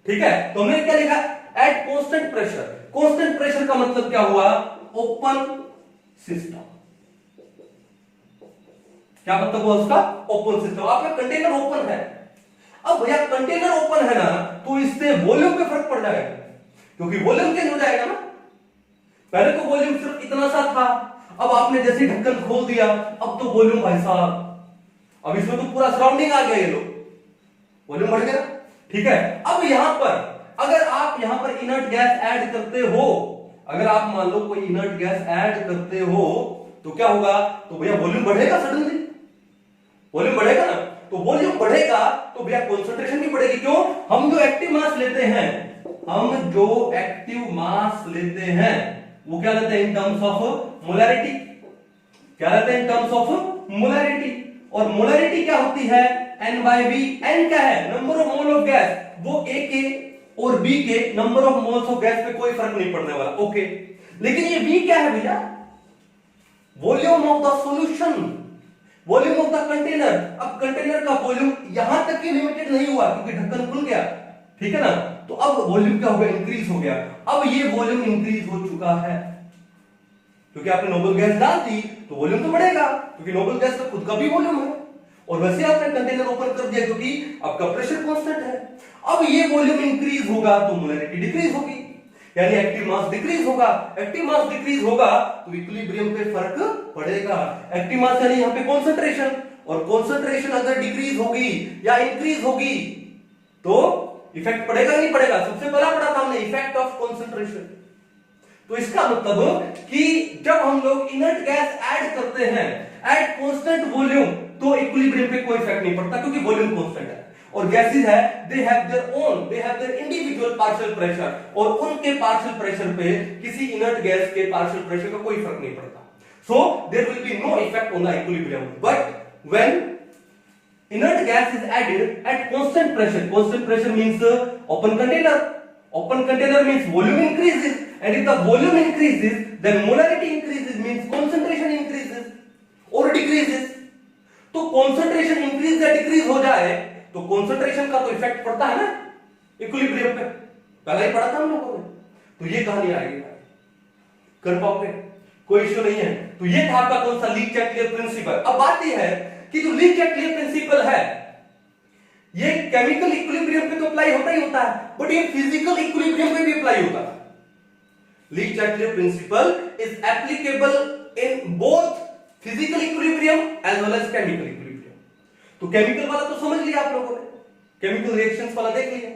ठीक है। तो हमने क्या लिखा, eight constant pressure. Constant pressure का मतलब क्या हुआ, ओपन सिस्टम। क्या मतलब हुआ उसका, ओपन सिस्टम, आपका कंटेनर ओपन है। अब भैया कंटेनर ओपन है ना तो इससे वॉल्यूम पे फर्क पड़ जाएगा, क्योंकि वॉल्यूम चेंज हो जाएगा ना। पहले तो वॉल्यूम सिर्फ इतना सा था, अब आपने जैसे ढक्कन खोल दिया अब तो वॉल्यूम भाई साहब, अब इसमें तो पूरा सराउंडिंग आ गया, ये लो वॉल्यूम बढ़ गया, ठीक है। अब यहां पर अगर आप यहां पर इनर्ट गैस ऐड करते हो, अगर आप मान लो कोई इनर्ट गैस ऐड करते हो तो क्या होगा, तो भैया वॉल्यूम बढ़ेगा, सडनली वॉल्यूम बढ़ेगा ना, तो वॉल्यूम बढ़ेगा तो भैया कंसंट्रेशन भी बढ़ेगी। क्यों, हम जो एक्टिव मास लेते हैं, हम जो एक्टिव मास लेते हैं वो क्या लेते हैं, इन टर्म्स ऑफ मोलैरिटी। क्या लेते हैं, इन टर्म्स ऑफ मोलैरिटी। और मोलैरिटी क्या होती है, N by V। N क्या है, number of mole of gas, वो A के और B के number of moles of gas पे कोई फर्क नहीं पड़ने वाला, ओके। लेकिन ये V क्या है भैया, volume of the solution, volume of the container. अब कंटेनर का वॉल्यूम यहां तक ही लिमिटेड नहीं हुआ क्योंकि ढक्कन खुल गया, ठीक है ना, तो अब वॉल्यूम क्या हो गया, इंक्रीज हो गया। अब ये वॉल्यूम इंक्रीज हो चुका है क्योंकि आपने नोबल गैस डाल दी तो वॉल्यूम तो बढ़ेगा, क्योंकि नोबल गैस का खुद का भी वॉल्यूम है, और वैसे आपने कंटेनर ओपन कर दिया क्योंकि आपका प्रेशर कांस्टेंट है। अब ये वॉल्यूम इंक्रीज होगा तो मोलैरिटी डिक्रीज होगी, यानी एक्टिव मास डिक्रीज होगा। एक्टिव मास डिक्रीज होगा तो इक्विलिब्रियम पे फर्क पड़ेगा। एक्टिव मास यानी यहां पे कंसंट्रेशन, और कंसंट्रेशन अगर डिक्रीज होगी या इंक्रीज होगी तो इफेक्ट पड़ेगा नहीं पड़ेगा, सबसे पहला पढ़ा था हमने इफेक्ट ऑफ कंसंट्रेशन। तो इसका मतलब कि जब हम लोग इनर्ट गैस ऐड करते हैं एट कांस्टेंट वॉल्यूम तो इक्विलिब्रियम पे कोई इफेक्ट नहीं पड़ता, क्योंकि वॉल्यूम कांस्टेंट है। और गैसेस है they have their individual partial pressure, और उनके पार्शियल प्रेशर पे किसी इनर्ट गैस के पार्शियल प्रेशर का कोई फर्क नहीं पड़ता। So there will be no effect on the equilibrium. But when inert gas is added at constant pressure means open container means volume increases, and if the volume increases then molarity increases means concentration increases or decreases। तो concentration increase या decrease हो जाए तो concentration का तो effect पड़ता है ना इक्विलिब्रियम पे, पहले ही पढ़ा था हम लोगों ने। तो ये कहानी आएगी, कर पाओगे? कोई इश्यू नहीं है। तो ये था आपका कौन सा लीक चैटलियर प्रिंसिपल। अब बात यह है कि जो लीक चैटलियर प्रिंसिपल है ये केमिकल इक्विलिब्रियम पे तो अप्लाई होता ही होता है, बट ये फिजिकल इक्विलिब्रियम पे भी अप्लाई होता है। Le Chatelier principle is applicable in both physical equilibrium as well as chemical equilibrium. तो केमिकल वाला तो समझ लिया आप लोगों ने, केमिकल रिएक्शंस वाला देख लिया।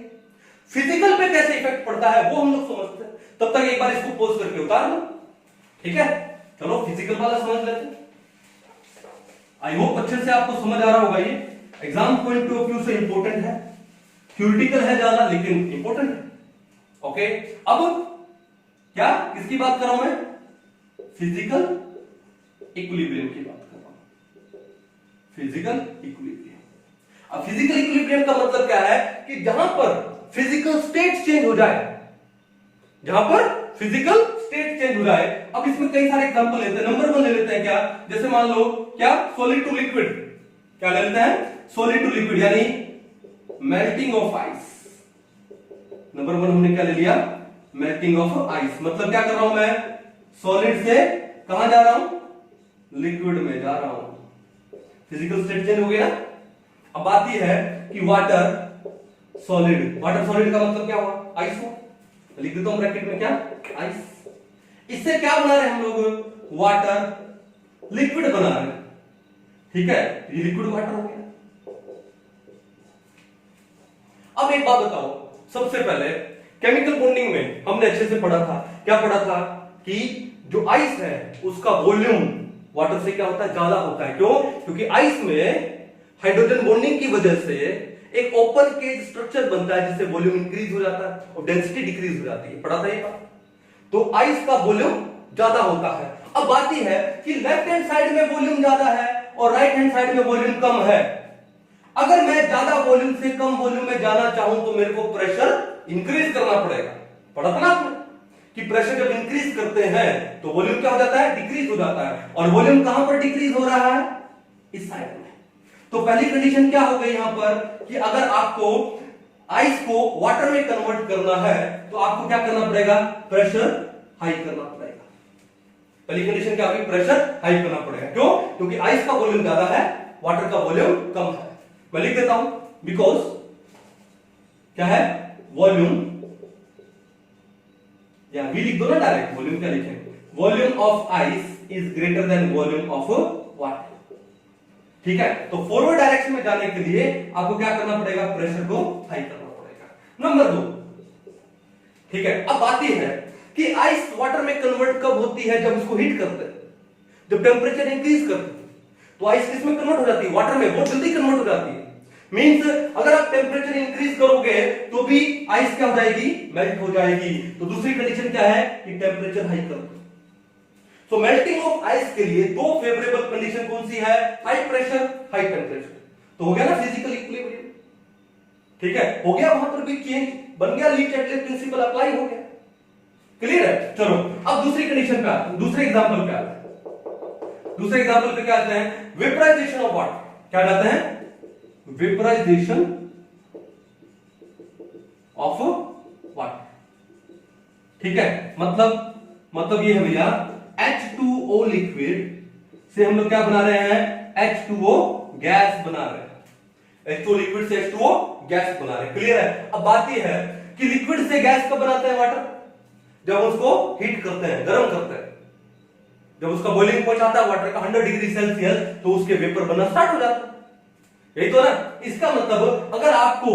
फिजिकल पे कैसे इफेक्ट पड़ता है वो हम लोग समझते हैं। तब तक एक बार इसको पॉज करके उतार लो, ठीक है? चलो फिजिकल वाला समझ लेते हैं। आई होप अच्छे से आपको समझ आ रहा होगा। ये एग्जाम पॉइंट ऑफ व्यू से इंपॉर्टेंट है, थ्योरेटिकल है ज्यादा लेकिन इंपॉर्टेंट है। ओके, अब क्या किसकी बात कर रहा हूं मैं? फिजिकल इक्विलिब्रियम की बात कर रहा हूं, फिजिकल इक्विलिब्रियम। अब फिजिकल इक्विलिब्रियम का मतलब क्या है कि जहां पर फिजिकल स्टेट चेंज हो जाए, जहां पर फिजिकल स्टेट चेंज हो जाए। अब इसमें कई सारे एग्जांपल लेते हैं। नंबर 1 ले लेते हैं क्या, जैसे मान लो क्या सॉलिड टू लिक्विड, क्या ले लेते हैं? सॉलिड टू लिक्विड यानी मेल्टिंग ऑफ आइस। नंबर 1 हमने क्या ले लिया? Melting of ice. मतलब क्या कर रहा हूं मैं? सॉलिड से कहां जा रहा हूं? लिक्विड में जा रहा हूं। फिजिकल स्टेट चेंज हो गया। अब बात यह है कि वाटर सॉलिड का मतलब क्या हुआ? आइस हुआ। लिख देता हूं ब्रैकेट में क्या? आइस। इससे क्या बना रहे हैं हम लोग? वाटर लिक्विड बना रहे हैं, ठीक है? ये लिक्विड वाटर हो गया। अब एक बात बताओ, सबसे पहले केमिकल बॉन्डिंग में हमने अच्छे से पढ़ा था, क्या पढ़ा था कि जो आइस है उसका वॉल्यूम वाटर से क्या होता है? ज्यादा होता है। क्यों? क्योंकि आइस में हाइड्रोजन बॉन्डिंग की वजह से एक ओपन केज स्ट्रक्चर बनता है जिससे वॉल्यूम इंक्रीज हो जाता है और डेंसिटी डिक्रीज हो जाती है। पढ़ा था ये बात? तो आइस का वॉल्यूम ज्यादा होता है। अब बात यह है कि लेफ्ट हैंड साइड में वॉल्यूम ज्यादा है और राइट हैंड साइड में वॉल्यूम कम है। अगर मैं ज्यादा वॉल्यूम से कम वॉल्यूम में जाना चाहूं तो मेरे को प्रेशर इंक्रीज करना पड़ेगा। पढ़ा था ना आपने कि प्रेशर जब इंक्रीज करते हैं तो वॉल्यूम क्या हो जाता है? डिक्रीज हो जाता है। और वॉल्यूम कहां पर डिक्रीज हो रहा है? इस साइड में। तो पहली कंडीशन क्या हो गई यहां पर कि अगर आपको आइस को वाटर में कन्वर्ट करना है तो आपको क्या करना पड़ेगा? प्रेशर हाई करना पड़ेगा। पहली कंडीशन क्या होगी? प्रेशर हाई करना पड़ेगा। क्यों? क्योंकि आइस का वॉल्यूम ज्यादा है, वाटर का वॉल्यूम कम है। मैं लिख देता हूं, बिकॉज क्या है? वॉल्यूम, या वी लिख दो ना डायरेक्ट, वॉल्यूम क्या लिखेंगे? Volume of ice is greater then volume of water. ठीक है? तो फॉरवर्ड डायरेक्शन में जाने के लिए आपको क्या करना पड़ेगा? प्रेशर को हाई करना पड़ेगा। नंबर 2, ठीक है? अब बात यह है कि आइस वाटर में कन्वर्ट कब होती है? जब उसको हीट करते हैं, जब टेम्परेचर इंक्रीज करते हैं तो आइस किस में कन्वर्ट हो जाती है? वाटर में। बहुत जल्दी कन्वर्ट हो जाती है। मींस अगर आप टेम्परेचर इंक्रीज करोगे तो भी आइस क्या हो जाएगी? मेल्ट हो जाएगी। तो दूसरी कंडीशन क्या है कि टेम्परेचर हाई कर दो। तो मेल्टिंग ऑफ आइस के लिए दो फेवरेबल कंडीशन कौन सी है? High pressure, high temperature. तो हो गया ना फिजिकल इक्विलिब्रियम, ठीक है? हो गया, वहां पर भी चेंज बन गया, लीक चैटलियर प्रिंसिपल अप्लाई हो गया। क्लियर है? चलो अब दूसरी कंडीशन पे आते हैं, दूसरे एग्जांपल पे आते हैं। दूसरे एग्जांपल पे क्या आते हैं? Vaporisation of water. क्या कहते हैं? वेपराइजेशन ऑफ वाटर, ठीक है? मतलब ये है भैया H2O लिक्विड से हम लोग क्या बना रहे हैं? H2O गैस बना रहे हैं। H2O लिक्विड से H2O गैस बना रहे हैं। क्लियर है? अब बात यह है कि लिक्विड से गैस कब बनाते हैं वाटर? जब उसको हीट करते हैं, गर्म करते हैं। जब उसका बॉइलिंग पॉइंट आता है वाटर का 100 डिग्री सेल्सियस तो उसके वेपर बनना स्टार्ट हो जाता है। यही तो ना? इसका मतलब अगर आपको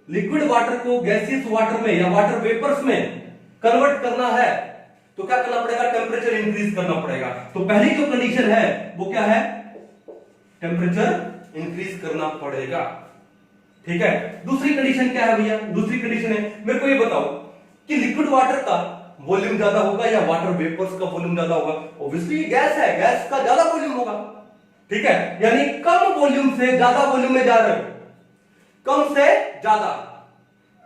लिक्विड वाटर को गैसियस वाटर में या वाटर वेपर्स में कन्वर्ट करना है तो क्या करना पड़ेगा, टेम्परेचर इंक्रीज करना पड़ेगा। तो पहली जो कंडीशन है वो क्या है, टेम्परेचर इंक्रीज करना पड़ेगा। ठीक है, दूसरी कंडीशन क्या है भैया, दूसरी कंडीशन है, मेरे को ये बताओ कि लिक्विड वाटर का वॉल्यूम ज्यादा होगा या वाटर वेपर्स का वॉल्यूम ज्यादा होगा। ऑब्वियसली गैस है, गैस का ज्यादा वॉल्यूम होगा। ठीक है, यानी कम वॉल्यूम से ज्यादा वॉल्यूम में जा रहे हो, कम से ज्यादा।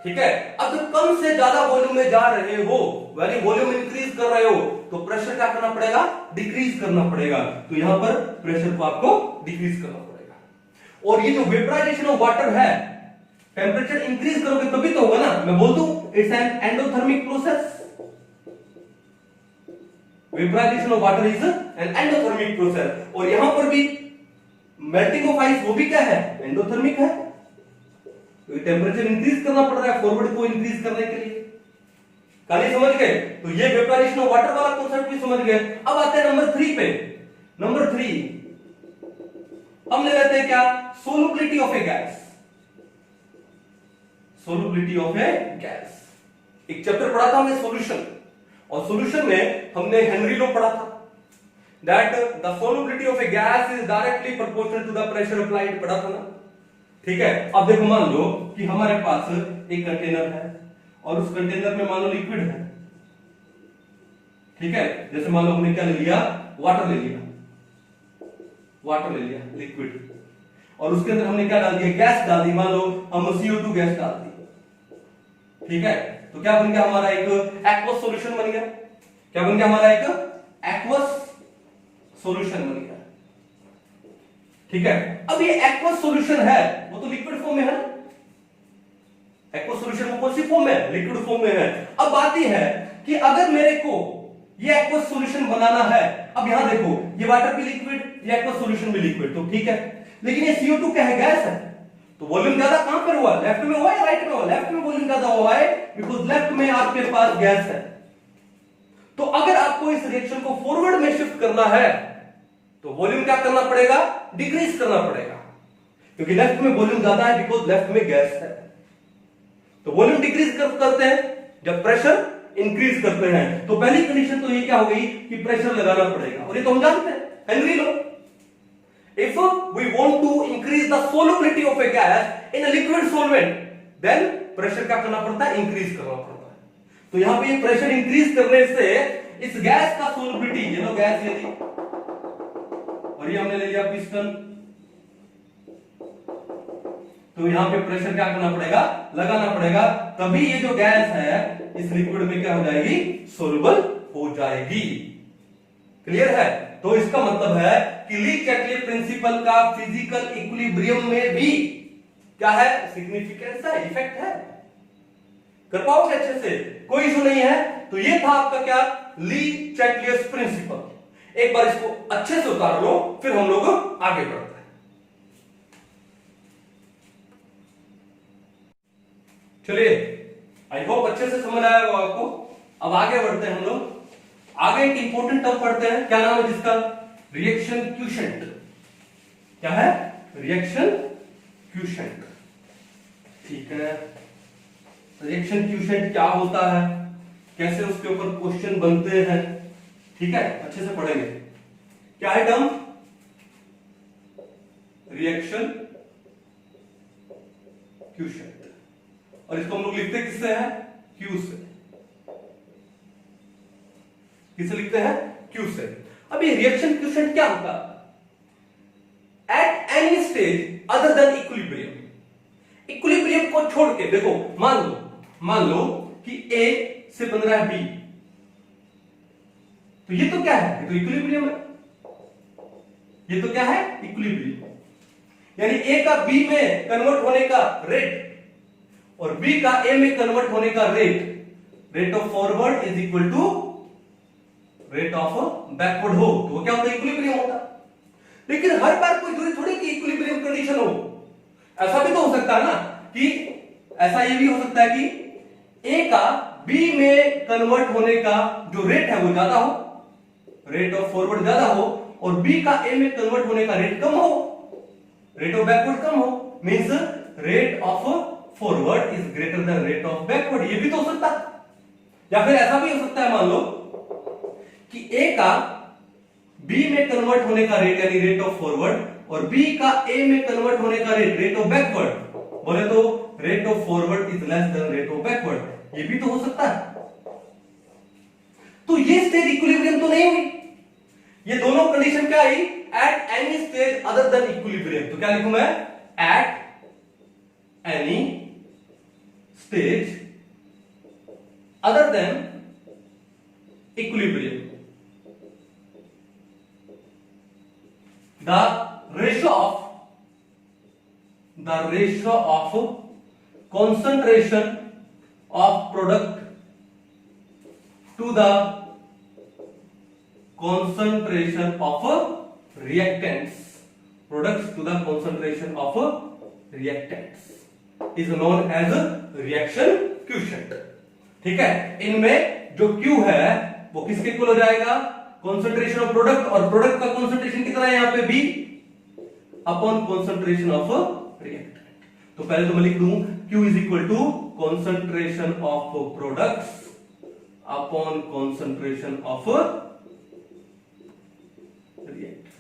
ठीक है, अब जब कम से ज्यादा वॉल्यूम में जा रहे हो, यानी वॉल्यूम इंक्रीज कर रहे हो, तो प्रेशर क्या करना पड़ेगा, डिक्रीज करना पड़ेगा। तो यहां पर प्रेशर को आपको डिक्रीज करना पड़ेगा। और ये जो वेपराइजेशन ऑफ वाटर है, टेम्परेचर इंक्रीज करोगे तभी तो होगा ना। मैं बोल दूं it's an endothermic process. Vaporisation of water is an endothermic process. और यहां पर भी मेल्टिंग ऑफ आइस, वो भी क्या है, एंडोथर्मिक है। तो टेम्परेचर इंक्रीज करना पड़ रहा है फॉरवर्ड को इंक्रीज करने के लिए। खाली समझ गए, तो ये वेपराइजेशन ऑफ वाटर वाला कॉन्सेप्ट भी समझ गए। अब आते हैं नंबर 3 पे। नंबर 3 हम ले लेते हैं क्या, solubility of a gas. Solubility of a gas, एक चैप्टर पढ़ा था हमने सॉल्यूशन, और सॉल्यूशन में हमने हेनरी लॉ पढ़ा था, that the solubility of a gas is directly proportional to the pressure applied, पढ़ा था ना। ठीक है, अब देखो मान लो कि हमारे पास एक कंटेनर है और उस कंटेनर में मान लो लिक्विड है। ठीक है, जैसे मान लो हमने क्या ले लिया, वाटर ले लिया, वाटर ले लिया लिक्विड, और उसके अंदर हमने क्या डाल दिया, गैस डाल दी, मान लो हम CO2 गैस डाल दी। ठीक है, तो क्या बन गया हमारा, एक एक्वस सॉल्यूशन बन गया। क्या बन गया हमारा, एक एक्वस सॉल्यूशन बन गया। ठीक है, अब ये एक्वस सॉल्यूशन है, वो तो लिक्विड फॉर्म में है ना। एक्वस सॉल्यूशन वो कौन सी फॉर्म में, लिक्विड फॉर्म में है। अब बात ये है कि अगर मेरे को ये एक्वस सॉल्यूशन बनाना है, अब यहां देखो ये वाटर भी लिक्विड, ये एक्वस सॉल्यूशन भी लिक्विड, तो ठीक है, लेकिन ये CO2 क्या है, गैस है। तो वॉल्यूम ज्यादा कहां पर हुआ, लेफ्ट में हुआ या राइट में हुआ, लेफ्ट में वॉल्यूम ज्यादा हुआ है, बिकॉज लेफ्ट में आपके पास गैस है। तो अगर आपको इस रिएक्शन को फॉरवर्ड में शिफ्ट करना है, तो वॉल्यूम क्या करना पड़ेगा, डिक्रीज करना पड़ेगा, क्योंकि लेफ्ट में वॉल्यूम ज्यादा है, बिकॉज लेफ्ट में गैस है। तो वॉल्यूम डिक्रीज करते हैं जब प्रेशर इंक्रीज करते हैं। तो पहली कंडीशन तो ये क्या हो गई कि प्रेशर लगाना पड़ेगा, और ये तो हम जानते हैं, Henry law. If we want to increase the solubility of a gas in a liquid solvent, then pressure क्या करना पड़ता है, इंक्रीज करना पड़ता है। तो यहां पे ये प्रेशर इंक्रीज करने से इस गैस का सोलबिलिटी, ये लो गैस ये ली, और ये हमने ले लिया पिस्टन, तो यहां पे प्रेशर क्या करना पड़ेगा, लगाना पड़ेगा, तभी ये जो गैस है इस लिक्विड में क्या हो जाएगी, सोलुबल हो जाएगी। क्लियर है, तो इसका मतलब है कि ली चैटले प्रिंसिपल का फिजिकल इक्विलिब्रियम में भी क्या है, सिग्निफिकेंस है, इफेक्ट है। कर पाओगे अच्छे से, कोई इशू नहीं है। तो ये था आपका क्या, ली चैटलियस प्रिंसिपल। एक बार इसको अच्छे से उतार लो, फिर हम लोग आगे बढ़ते हैं। चलिए, आई होप अच्छे से समझ आया होगा आपको। अब आगे बढ़ते हैं हम लोग। आगे एक इंपॉर्टेंट टर्म पढ़ते हैं, क्या नाम है जिसका, रिएक्शन क्यूशेंट। क्या है, रिएक्शन क्यूशेंट। ठीक है, रिएक्शन क्यूशेंट क्या होता है, कैसे उसके ऊपर क्वेश्चन बनते हैं, ठीक है, अच्छे से पढ़ेंगे। क्या है टर्म, रिएक्शन क्यूशेंट, और इसको हम लोग लिखते किससे है, क्यू से। किसे लिखते हैं, क्यू से। अब ये रिएक्शन क्यूशेंट क्या होता है, at any stage other than equilibrium. Equilibrium को छोड़ के देखो, मान लो कि ए से बन रहा है बी, तो ये तो क्या है, ये तो इक्विलिब्रियम है। ये तो क्या है, इक्विलिब्रियम। यानी ए का बी में कन्वर्ट होने का रेट और बी का ए में कन्वर्ट होने का rate of forward is equal to rate of backward हो, तो वो क्या होता है, इक्विलिब्रियम होता। लेकिन हर बार कोई जरूरी थोड़ी कि इक्विलिब्रियम कंडीशन हो। ऐसा भी तो हो सकता है ना कि ऐसा ये भी हो सकता है कि ए का बी में कन्वर्ट होने का जो रेट है वो ज्यादा हो, रेट ऑफ फॉरवर्ड ज्यादा हो, और बी का ए में कन्वर्ट होने का रेट कम हो, रेट ऑफ बैकवर्ड कम हो, means rate of forward is greater then rate of backward. ये भी तो हो सकता है। या फिर ऐसा भी हो सकता है, मान लो कि ए का बी में कन्वर्ट होने का रेट यानी रेट ऑफ फॉरवर्ड और बी का ए में कन्वर्ट होने का रेट ऑफ बैकवर्ड, बोले तो rate of forward is less then rate of backward, ये भी तो हो सकता है। तो ये स्टेट इक्विलिब्रियम तो नहीं हुई, ये दोनों कंडीशन क्या आई, at any stage other than equilibrium. तो क्या लिखूं मैं, at any stage other than equilibrium the ratio of concentration of product to the concentration of reactants, products to the concentration of reactants is known as reaction quotient। ठीक है, इनमें जो Q है वो किसके इक्वल हो जाएगा, कॉन्सेंट्रेशन ऑफ प्रोडक्ट, और प्रोडक्ट का कॉन्सेंट्रेशन कितना है यहां पे बी अपॉन कॉन्सेंट्रेशन ऑफ रिएक्टेंट। तो पहले तो मैं लिख दूं Q is equal to concentration of products upon concentration of reactants.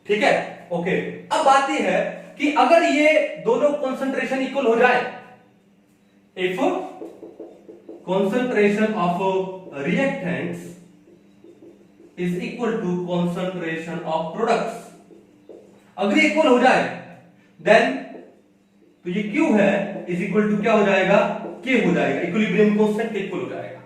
ठीक है, ओके। अब बात यह है कि अगर ये दोनों कॉन्सेंट्रेशन इक्वल हो जाए, if concentration of reactants is equal to concentration of products, अगर ये इक्वल हो जाए देन तो ये Q है इज इक्वल टू क्या हो जाएगा, K हो जाएगा, इक्विलिब्रियम कांस्टेंट के इक्वल हो जाएगा।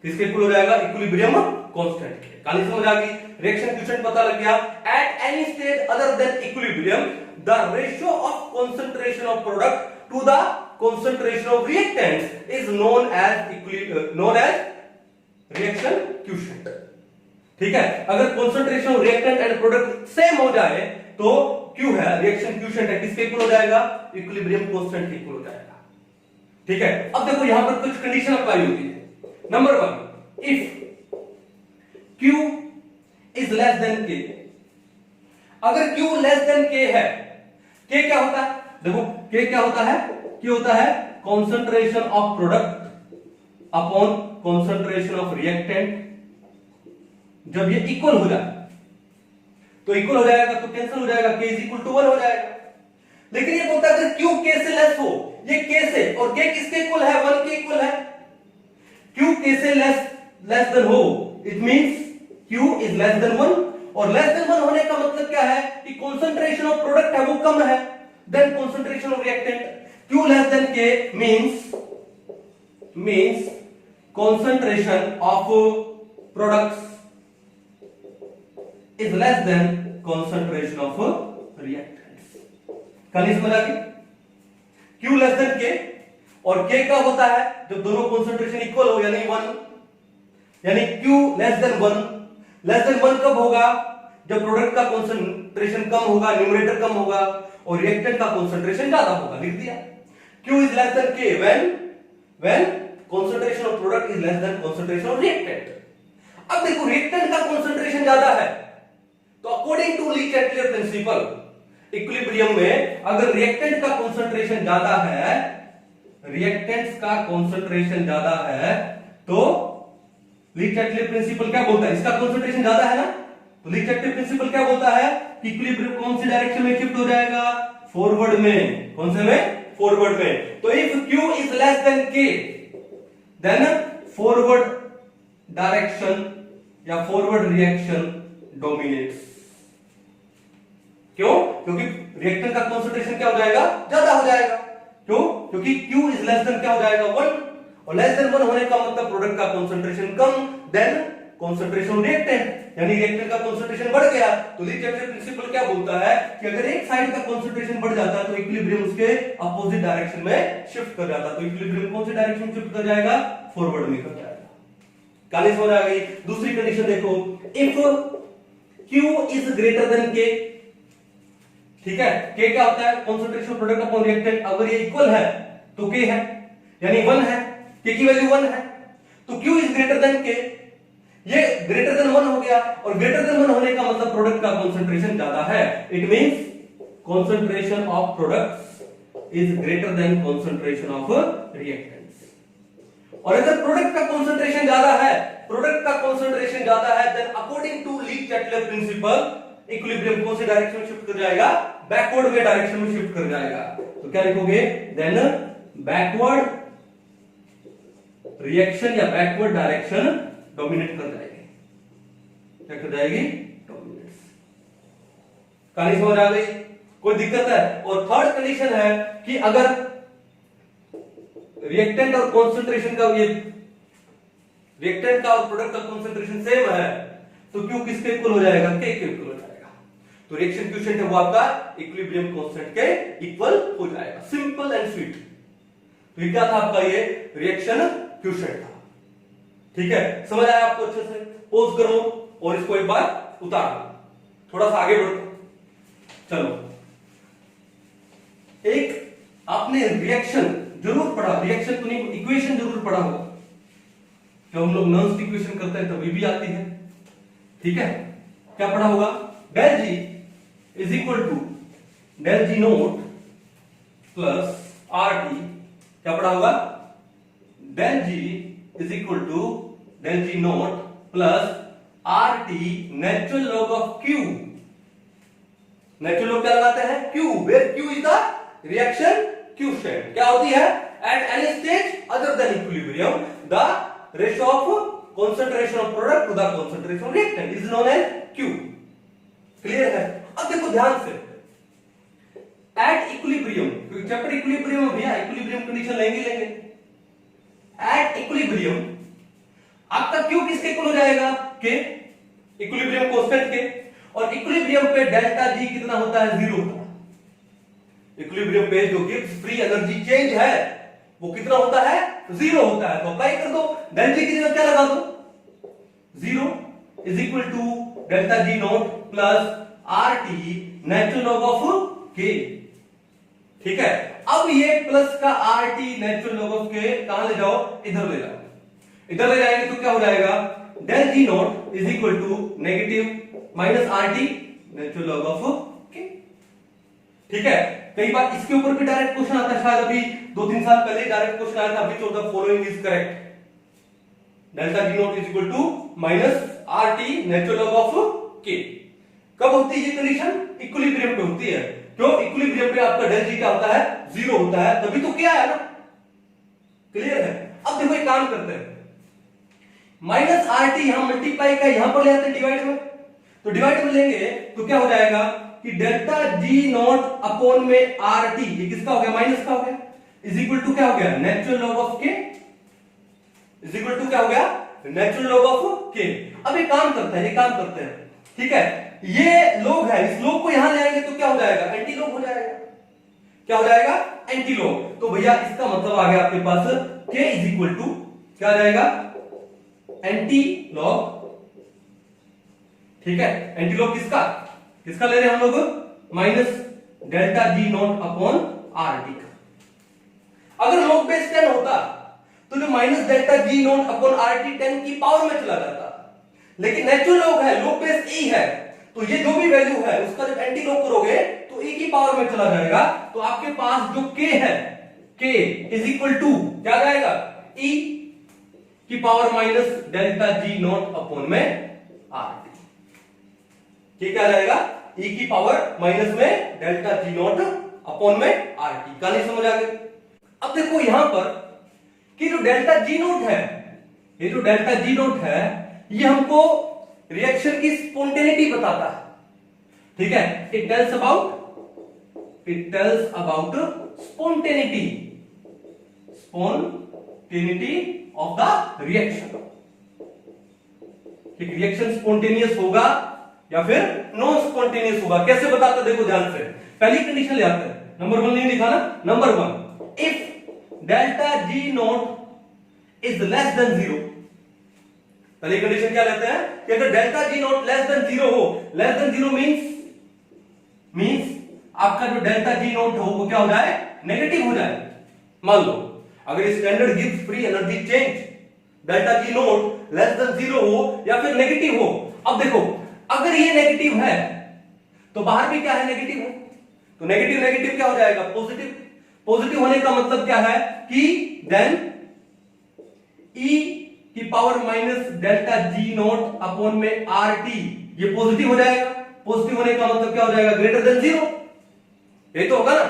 किसके इक्वल हो जाएगा, इक्विलिब्रियम कांस्टेंट के। कहानी समझ आ गई, रिएक्शन क्वोशिएंट पता लग गया। At any stage other than equilibrium the ratio of concentration of product to the concentration of reactants is known as reaction quotient. ठीक है, अगर concentration of reactant and product same हो जाए तो Q है रिएक्शन क्वोशिएंट है, किसके equal हो जाएगा, इक्विलिब्रियम कांस्टेंट के इक्वल हो जाएगा। ठीक है, अब देखो यहां पर कुछ कंडीशन अप्लाई होती है। Number 1, if Q is less than K, अगर Q लेस देन K है, K क्या होता है, देखो K क्या होता है, K होता है concentration of product upon concentration of reactant. जब ये इक्वल हो जाए तो इक्वल हो जाएगा तो कैंसिल हो जाएगा, K इज इक्वल टू 1 हो जाएगा। लेकिन ये बोलता है अगर Q K से लेस हो, ये K से और K किसके इक्वल है, 1 के इक्वल है। Q K से लेस देन हो, it means Q is less then 1, और लेस देन 1 होने का मतलब क्या है कि कंसंट्रेशन ऑफ प्रोडक्ट है वो कम है then concentration of reactant. Q less than K means concentration of products is less than concentration of reactants। कहानी समझ आ गई, Q less than K, और K का होता है जब दोनों concentration इक्वल हो यानी 1, यानी Q less than 1। less than 1 कब होगा, जब प्रोडक्ट का concentration कम होगा, न्यूमरेटर कम होगा और रिएक्टेंट का concentration ज्यादा होगा। लिख दिया, Q is less than K when concentration of product is less than concentration of reactant। अब देखो रिएक्टेंट का concentration ज्यादा है तो according to Le Chatelier principle, equilibrium में अगर रिएक्टेंट का कंसंट्रेशन ज्यादा है, रिएक्टेंट्स का कंसंट्रेशन ज्यादा है तो ली चैटलियर प्रिंसिपल क्या बोलता है, इसका कंसंट्रेशन ज्यादा है ना, तो ली चैटलियर प्रिंसिपल क्या बोलता है कि इक्विलिब्रियम कौन सी डायरेक्शन में शिफ्ट हो जाएगा, फॉरवर्ड में। कौन से में, फॉरवर्ड में। तो if Q is less than K then forward direction या फॉरवर्ड रिएक्शन डोमिनेट्स। क्यों, क्योंकि रिएक्टेंट का कंसंट्रेशन क्या हो जाएगा, ज्यादा हो जाएगा। क्यों, क्योंकि Q इज लेस देन क्या हो जाएगा, 1, और लेस देन 1 होने का मतलब प्रोडक्ट का कंसंट्रेशन कम देन कंसंट्रेशन रिएक्टेंट, यानी रिएक्टेंट का कंसंट्रेशन बढ़ गया। तो ली चैटलियर प्रिंसिपल क्या बोलता है कि अगर एक साइड का कंसंट्रेशन बढ़ जाता है तो इक्विलिब्रियम उसके अपोजिट डायरेक्शन में शिफ्ट कर जाता है। तो इक्विलिब्रियम कौन सी डायरेक्शन में शिफ्ट कर जाएगा, फॉरवर्ड में कर जाएगा। कहानी समझ आ गई। दूसरी कंडीशन देखो, if Q is greater then K, ठीक है, K क्या होता है, कंसंट्रेशन प्रोडक्ट अपॉन रिएक्टेंट। अगर ये इक्वल है तो K है यानी 1 है, K की वैल्यू 1 है, तो Q is greater then K, ये ग्रेटर देन 1 हो गया, और ग्रेटर देन 1 होने का मतलब प्रोडक्ट का कंसंट्रेशन ज्यादा है। It means concentration of products is greater than concentration of reactants. और अगर प्रोडक्ट का कॉन्सेंट्रेशन ज्यादा है, then according to Le Chatelier principle equilibrium कौन सी डायरेक्शन में शिफ्ट कर जाएगा? बैकवर्ड के डायरेक्शन में शिफ्ट कर जाएगा। तो क्या लिखोगे? देन बैकवर्ड रिएक्शन या बैकवर्ड डायरेक्शन डोमिनेट कर जाएगी। क्या कर जाएगी? डोमिनेट्स। कहानी समझ आ गई? कोई दिक्कत है? और थर्ड कंडीशन है कि अगर रिएक्टेंट और कॉन्सेंट्रेशन का रिएक्टेंट का और प्रोडक्ट का कॉन्सेंट्रेशन सेम है तो क्यू किसके इक्वल हो जाएगा? के इक्वल हो जाएगा। तो रिएक्शन क्वोशिएंट है वो आपका इक्विलिब्रियम कांस्टेंट के इक्वल हो जाएगा। Simple and sweet. तो ये क्या था आपका? ये रिएक्शन क्वोशिएंट था। ठीक है, समझ आया आपको अच्छे से? पॉज करो और इसको एक बार उतार दो, थोड़ा सा आगे बढ़ो। चलो, एक आपने रिएक्शन जरूर पढ़ा, रिएक्शन तो नहीं, इक्वेशन जरूर पढ़ा होगा। जब हम लोग नॉन्स इक्वेशन करते हैं तभी भी आती है। ठीक है, क्या पढ़ा होगा? Del G is equal to del G naught plus R T. क्या पढ़ा होगा? Del G is equal to del G naught plus R T natural log of Q. Natural log क्या लगाते हैं? Q, where Q is the reaction quotient. क्या होती है? At any stage other than equilibrium the ratio of concentration of product to the concentration of reactant is known as Q। Clear है? अब देखो ध्यान से, एट इक्विलिब्रियम, क्योंकि chapter equilibrium में भैया इक्विलिब्रियम कंडीशन लेंगे। एट इक्विलिब्रियम आपका Q किसके इक्वल हो जाएगा? के, इक्विलिब्रियम कांस्टेंट के। और इक्विलिब्रियम पे डेल्टा जी कितना होता है? 0 होता है। इक्विलिब्रियम पे जो गिब्स फ्री एनर्जी चेंज है वो कितना होता है? 0 होता है। तो अप्लाई कर दो, डेल जी की जगह क्या लगा दो? 0 is equal to delta G naught plus R T natural log of K. ठीक है, अब ये प्लस का R T natural log of K कहां ले जाओ? इधर ले जाओ। इधर ले जाएंगे तो क्या हो जाएगा? Del G naught is equal to negative minus R T natural log of K. ठीक है, कई बार इसके ऊपर भी डायरेक्ट क्वेश्चन आता है, शायद अभी 2-3 साल पहले डायरेक्ट क्वेश्चन आया था, which of the following is correct? Delta G naught is equal to minus R T natural log of K. कब होती है ये कंडीशन? इक्विलिब्रियम पे होती है। क्यों? इक्विलिब्रियम पे आपका डेल जी क्या होता है? 0 होता है, तभी तो क्या है ना। क्लियर है? अब देखो एक काम करते हैं, माइनस आर टी यहां मल्टीप्लाई का यहां पर ले आते हैं डिवाइड में। तो डिवाइड में लेंगे तो क्या हो जाएगा कि डेल्टा जी नॉट अपॉन में आर टी, ये किसका हो गया? माइनस का हो गया, इज इक्वल टू क्या हो गया? नेचुरल लॉग ऑफ के, इज इक्वल टू क्या हो गया? नेचुरल लॉग ऑफ के। अब ये काम करते हैं, ठीक है, ये लॉग है, इस लॉग को यहां ले आएंगे तो क्या हो जाएगा? एंटी लॉग हो जाएगा। क्या हो जाएगा? Anti log. तो भैया इसका मतलब आ गया आपके पास के इज इक्वल टू क्या आ जाएगा? Anti log. ठीक है, एंटी लॉग किसका ले रहे हैं हम लोग? Minus delta G not upon R T का। अगर लॉग बेस 10 होता तो जो minus delta G not upon R T 10 की पावर में चला जाता, लेकिन नेचुरल लॉग है, लॉग बेस e है, तो ये जो भी वैल्यू है उसका जब एंटी लॉग करोगे तो e की पावर में चला जाएगा। तो आपके पास जो k है, k इज इक्वल टू क्या आ जाएगा? e की power minus delta G not upon में आर टी। ठीक क्या जाएगा? e की पावर माइनस में डेल्टा जी नॉट अपॉन में आर टी। कहानी समझ आ गई? अब देखो यहां पर कि जो डेल्टा जी नॉट है, ये जो डेल्टा जी नॉट है ये हमको रिएक्शन की स्पॉन्टेनिटी बताता है। ठीक है, it tells about spontaneity of the reaction. ठीक, रिएक्शन स्पॉन्टेनियस होगा या फिर नॉन स्पॉन्टेनियस होगा, कैसे बताते? देखो ध्यान से, पहली कंडीशन ले आते हैं। नंबर 1 नहीं लिखा ना? Number 1, if delta G naught is less then 0। पहली कंडीशन क्या लेते हैं कि अगर delta G not less than 0 हो, लेस देन 0 मींस आपका जो डेल्टा जी नॉट हो वो क्या हो जाए? नेगेटिव हो जाए। मान लो अगर standard Gibbs free energy change delta G not less than 0 हो या फिर नेगेटिव हो। अब देखो अगर ये नेगेटिव है तो बाहर भी क्या है? नेगेटिव है। तो नेगेटिव नेगेटिव क्या हो जाएगा? पॉजिटिव। पॉजिटिव होने का मतलब क्या है कि देन ई की power minus delta G not upon में आर टी, ये पॉजिटिव हो जाएगा। पॉजिटिव होने का मतलब क्या हो जाएगा, ग्रेटर देन जीरो, ये तो होगा ना।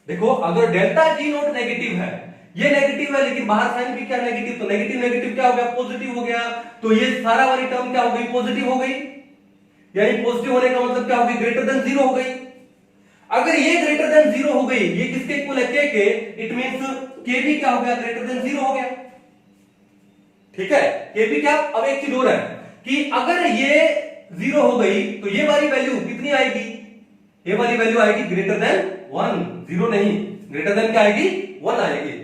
देखो अगर डेल्टा जी नॉट नेगेटिव है, ये नेगेटिव है लेकिन बाहर साइन भी क्या नेगेटिव, तो नेगेटिव नेगेटिव क्या हो गया, पॉजिटिव हो गया, तो ये सारा वाली टर्म क्या हो गई, पॉजिटिव हो गई, यानी पॉजिटिव होने का मतलब क्या हो गई, ग्रेटर देन जीरो हो गई। अगर ये ग्रेटर देन जीरो हो गई, ये किसके इक्वल है, के, इट मींस के भी क्या हो गया, ग्रेटर देन जीरो हो गया। ठीक है, के भी क्या, अब एक चीज और है कि अगर ये जीरो हो गई तो ये वाली वैल्यू कितनी आएगी, ये वाली वैल्यू आएगी ग्रेटर देन वन, जीरो नहीं, ग्रेटर देन क्या आएगी, वन आएगी,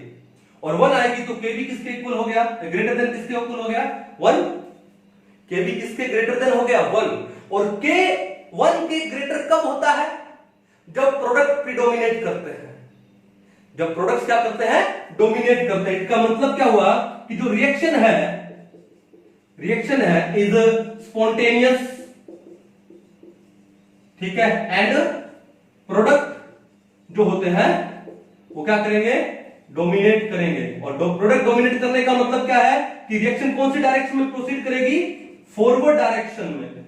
और वन आएगी तो के भी किसके इक्वल हो गया, ग्रेटर देन किसके इक्वल हो गया, वन, के भी किसके ग्रेटर देन हो गया, वन, और के वन के ग्रेटर कब होता है, जब प्रोडक्ट प्रीडोमिनेट करते हैं, जब प्रोडक्ट्स क्या करते हैं, डोमिनेट करते हैं। इसका मतलब क्या हुआ कि जो रिएक्शन है इज स्पॉन्टेनियस, ठीक है, एंड प्रोडक्ट जो होते हैं वो क्या करेंगे, डोमिनेट करेंगे, और प्रोडक्ट डोमिनेट करने का मतलब क्या है कि रिएक्शन कौन सी डायरेक्शन में प्रोसीड करेगी, फॉरवर्ड डायरेक्शन में,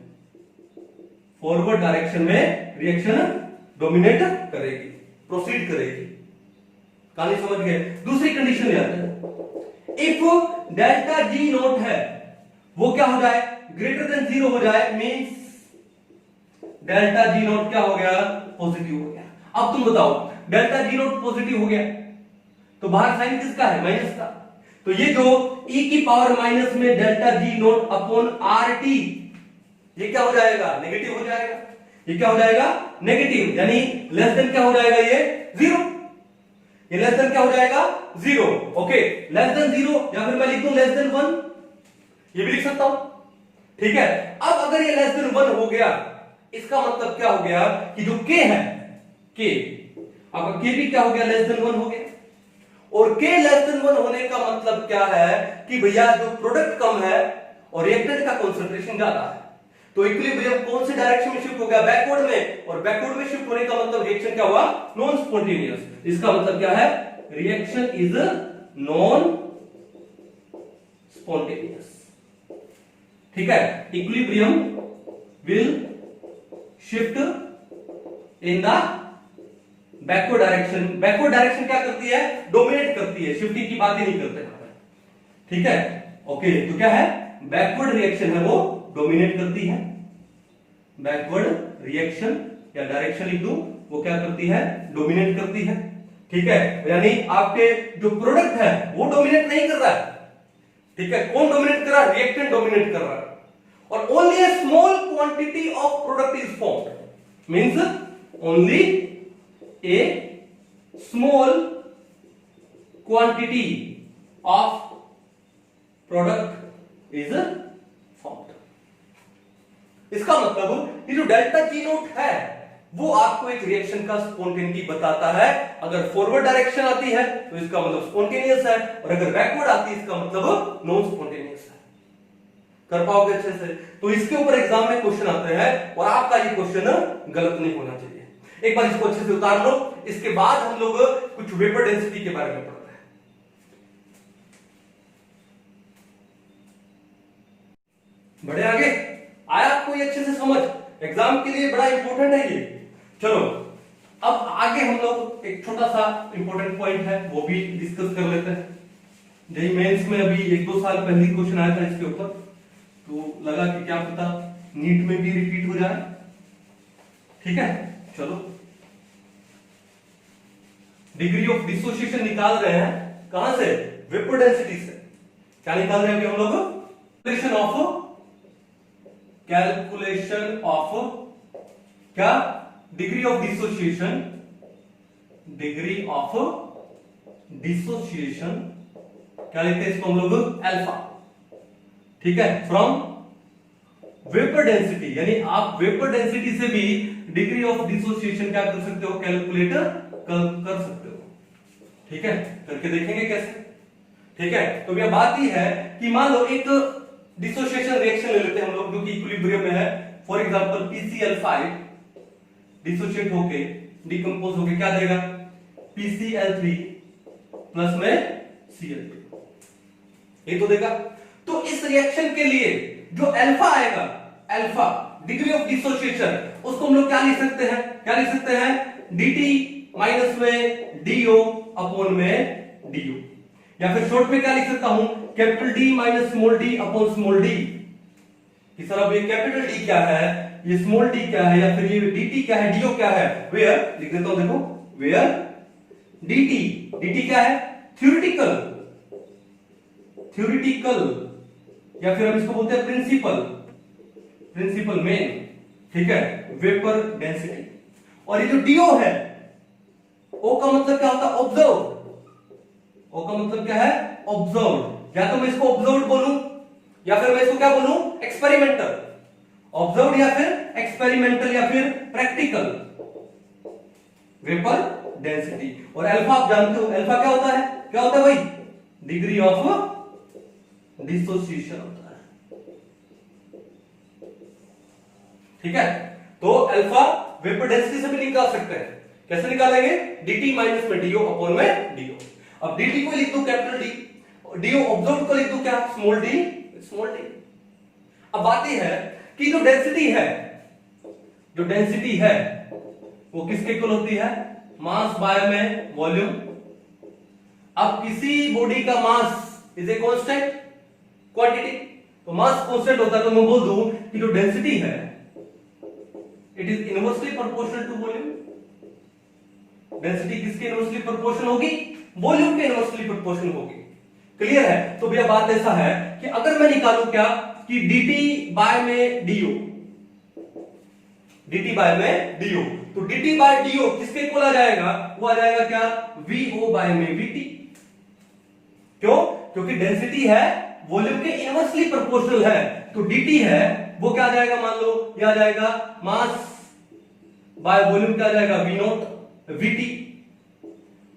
फॉरवर्ड डायरेक्शन में रिएक्शन डोमिनेट करेगी, प्रोसीड करेगी। कहानी समझ गए। दूसरी कंडीशन ले आते हैं, इफ डेल्टा जी नोट है वो क्या हो जाए, ग्रेटर देन जीरो हो जाए, मींस डेल्टा जी नोट क्या हो गया, पॉजिटिव हो गया। अब तुम बताओ, डेल्टा जी नोट पॉजिटिव हो गया तो बाहर साइन किसका है, माइनस का, तो ये जो e की पावर माइनस में delta G naught upon R T, ये क्या हो जाएगा, नेगेटिव हो जाएगा, ये क्या हो जाएगा, नेगेटिव, यानी लेस देन क्या हो जाएगा, ये जीरो, ये लेस देन क्या हो जाएगा, zero, okay, less than zero, या फिर मैं लिख दूं लेस देन वन, ये भी लिख सकता हूं, ठीक है। अब अगर ये लेस देन वन हो गया, इसका मतलब क्या हो गया कि जो के है, के, अब के भी क्या हो गया, लेस देन वन हो गया, और के लेस देन वन होने का मतलब क्या है कि भैया जो प्रोडक्ट कम है और रिएक्टेंट का कंसंट्रेशन ज्यादा है, तो इक्विलिब्रियम कौन से डायरेक्शन में शिफ्ट हो गया, बैकवर्ड में, और बैकवर्ड में शिफ्ट होने का मतलब रिएक्शन क्या हुआ, नॉन स्पॉन्टेनियस। इसका मतलब क्या है, रिएक्शन इज नॉन स्पॉन्टेनियस, ठीक है। Equilibrium will shift in the backward direction, backward direction क्या करती है, डोमिनेट करती है, शिफ्टिंग की बात ही नहीं करते, ठीक है, ओके। तो क्या है, बैकवर्ड रिएक्शन है वो डोमिनेट करती है, बैकवर्ड रिएक्शन या डायरेक्शन लिख दूं, वो क्या करती है, डोमिनेट करती है, ठीक है। यानी आपके जो प्रोडक्ट है वो डोमिनेट नहीं कर रहा है, ठीक है, कौन डोमिनेट कर रहा है, रिएक्टेंट डोमिनेट कर रहा है, और only a small quantity of product is formed, means only A small quantity of product is formed. इसका मतलब ये जो डेल्टा जी नोट है वो आपको एक रिएक्शन का स्पॉन्टेनिटी बताता है। अगर फॉरवर्ड डायरेक्शन आती है तो इसका मतलब स्पॉन्टेनियस है, और अगर बैकवर्ड आती है इसका मतलब नॉन स्पॉन्टेनियस है। कर पाओगे अच्छे से? तो इसके ऊपर एग्जाम में क्वेश्चन आते हैं और आपका ये क्वेश्चन गलत नहीं होना चाहिए। एक बार इसको अच्छे से उतार लो, इसके बाद हम लोग कुछ वेपर डेंसिटी के बारे में पढ़ते हैं। बढ़े आगे, आया आपको ये अच्छे से समझ? एग्जाम के लिए बड़ा इंपॉर्टेंट है ये। चलो अब आगे हम लोग एक छोटा सा इंपॉर्टेंट पॉइंट है वो भी डिस्कस कर लेते हैं। जेईई मेंस में अभी 1-2 साल पहले क्वेश्चन आया था इसके ऊपर, तो लगा कि क्या पता नीट में भी रिपीट हो जाए। ठीक है, चलो डिग्री ऑफ डिसोसिएशन निकाल रहे हैं, कहां से? वेपर डेंसिटी से। क्या निकाल रहे हैं अभी हम लोग? कैलकुलेशन ऑफ क्या? Degree of dissociation, degree of dissociation क्या लिखते हैं इसको हम लोग? अल्फा। ठीक है, फ्रॉम वेपर डेंसिटी, यानी आप वेपर डेंसिटी से भी डिग्री ऑफ डिसोसिएशन क्या कर सकते हो? कैलकुलेट कर सकते हो। ठीक है, करके देखेंगे कैसे। ठीक है, तो यह बात ही है कि मान लो एक डिसोसिएशन रिएक्शन ले लेते हैं हम लोग जो कि इक्विलिब्रियम में है। फॉर एग्जांपल PCl5 डिसोसिएट होके डिकम्पोज होके क्या देगा? PCl3 प्लस में Cl2। ये तो देगा। तो इस रिएक्शन के लिए जो अल्फा आएगा, अल्फा डिग्री ऑफ डिसोसिएशन, उसको हम लोग क्या लिख सकते हैं, क्या लिख सकते हैं, dt माइनस में do अपॉन में du, या फिर शॉर्ट में क्या लिख सकता हूं, capital D minus small d upon small d। कि सर अब ये कैपिटल D क्या है, ये स्मॉल d क्या है, या फिर ये dt क्या है, do क्या है, वेयर लिख देता हूं, देखो वेयर dt क्या है, थ्योरेटिकल, थ्योरेटिकल, या फिर हम इसको बोलते हैं प्रिंसिपल, प्रिंसिपल मेन, ठीक है, वेपर डेंसिटी। और ये जो डीओ है, ओ का मतलब क्या होता है, ऑब्जर्व, ओ का मतलब क्या है, ऑब्जर्व। या तो मैं इसको ऑब्जर्व बोलूं, या फिर मैं इसको क्या बोलूं, एक्सपेरिमेंटल, ऑब्जर्व या फिर एक्सपेरिमेंटल या फिर प्रैक्टिकल वेपर डेंसिटी। और अल्फा आप जानते हो, अल्फा क्या होता है, क्या होता है भाई, डिग्री ऑफ डिसोसिएशन होता है, ठीक है। तो अल्फा वेपर डेंसिटी से भी निकाल सकते हैं, कैसे निकालेंगे, dt माइनस में do अपॉन में do। अब dt को लिख दो कैपिटल D, do ऑब्जर्व को लिख दो क्या, स्मॉल d, स्मॉल d। अब बात यह है कि जो डेंसिटी है, जो डेंसिटी है वो किसके इक्वल होती है, मास बाय में वॉल्यूम। अब किसी बॉडी का mass is a constant quantity, तो मास कांस्टेंट होता है, तो मैं बोल दूं कि जो डेंसिटी है it is inversely proportional to volume. Density किसके इनवर्सली प्रोपोर्शनल होगी, वॉल्यूम के इनवर्सली प्रोपोर्शनल होगी। क्लियर है। तो भैया बात ऐसा है कि अगर मैं निकालूं क्या कि dt बाय में du, dt बाय में du, तो dt बाय du किसके इक्वल आ जाएगा, वो आ जाएगा क्या, vo बाय में vt। क्यों, क्योंकि डेंसिटी है वॉल्यूम के इनवर्सली प्रोपोर्शनल है, तो dt है वो क्या आ जाएगा, मान लो ये आ जाएगा मास बाय वॉल्यूम, क्या आ जाएगा v नॉट vt,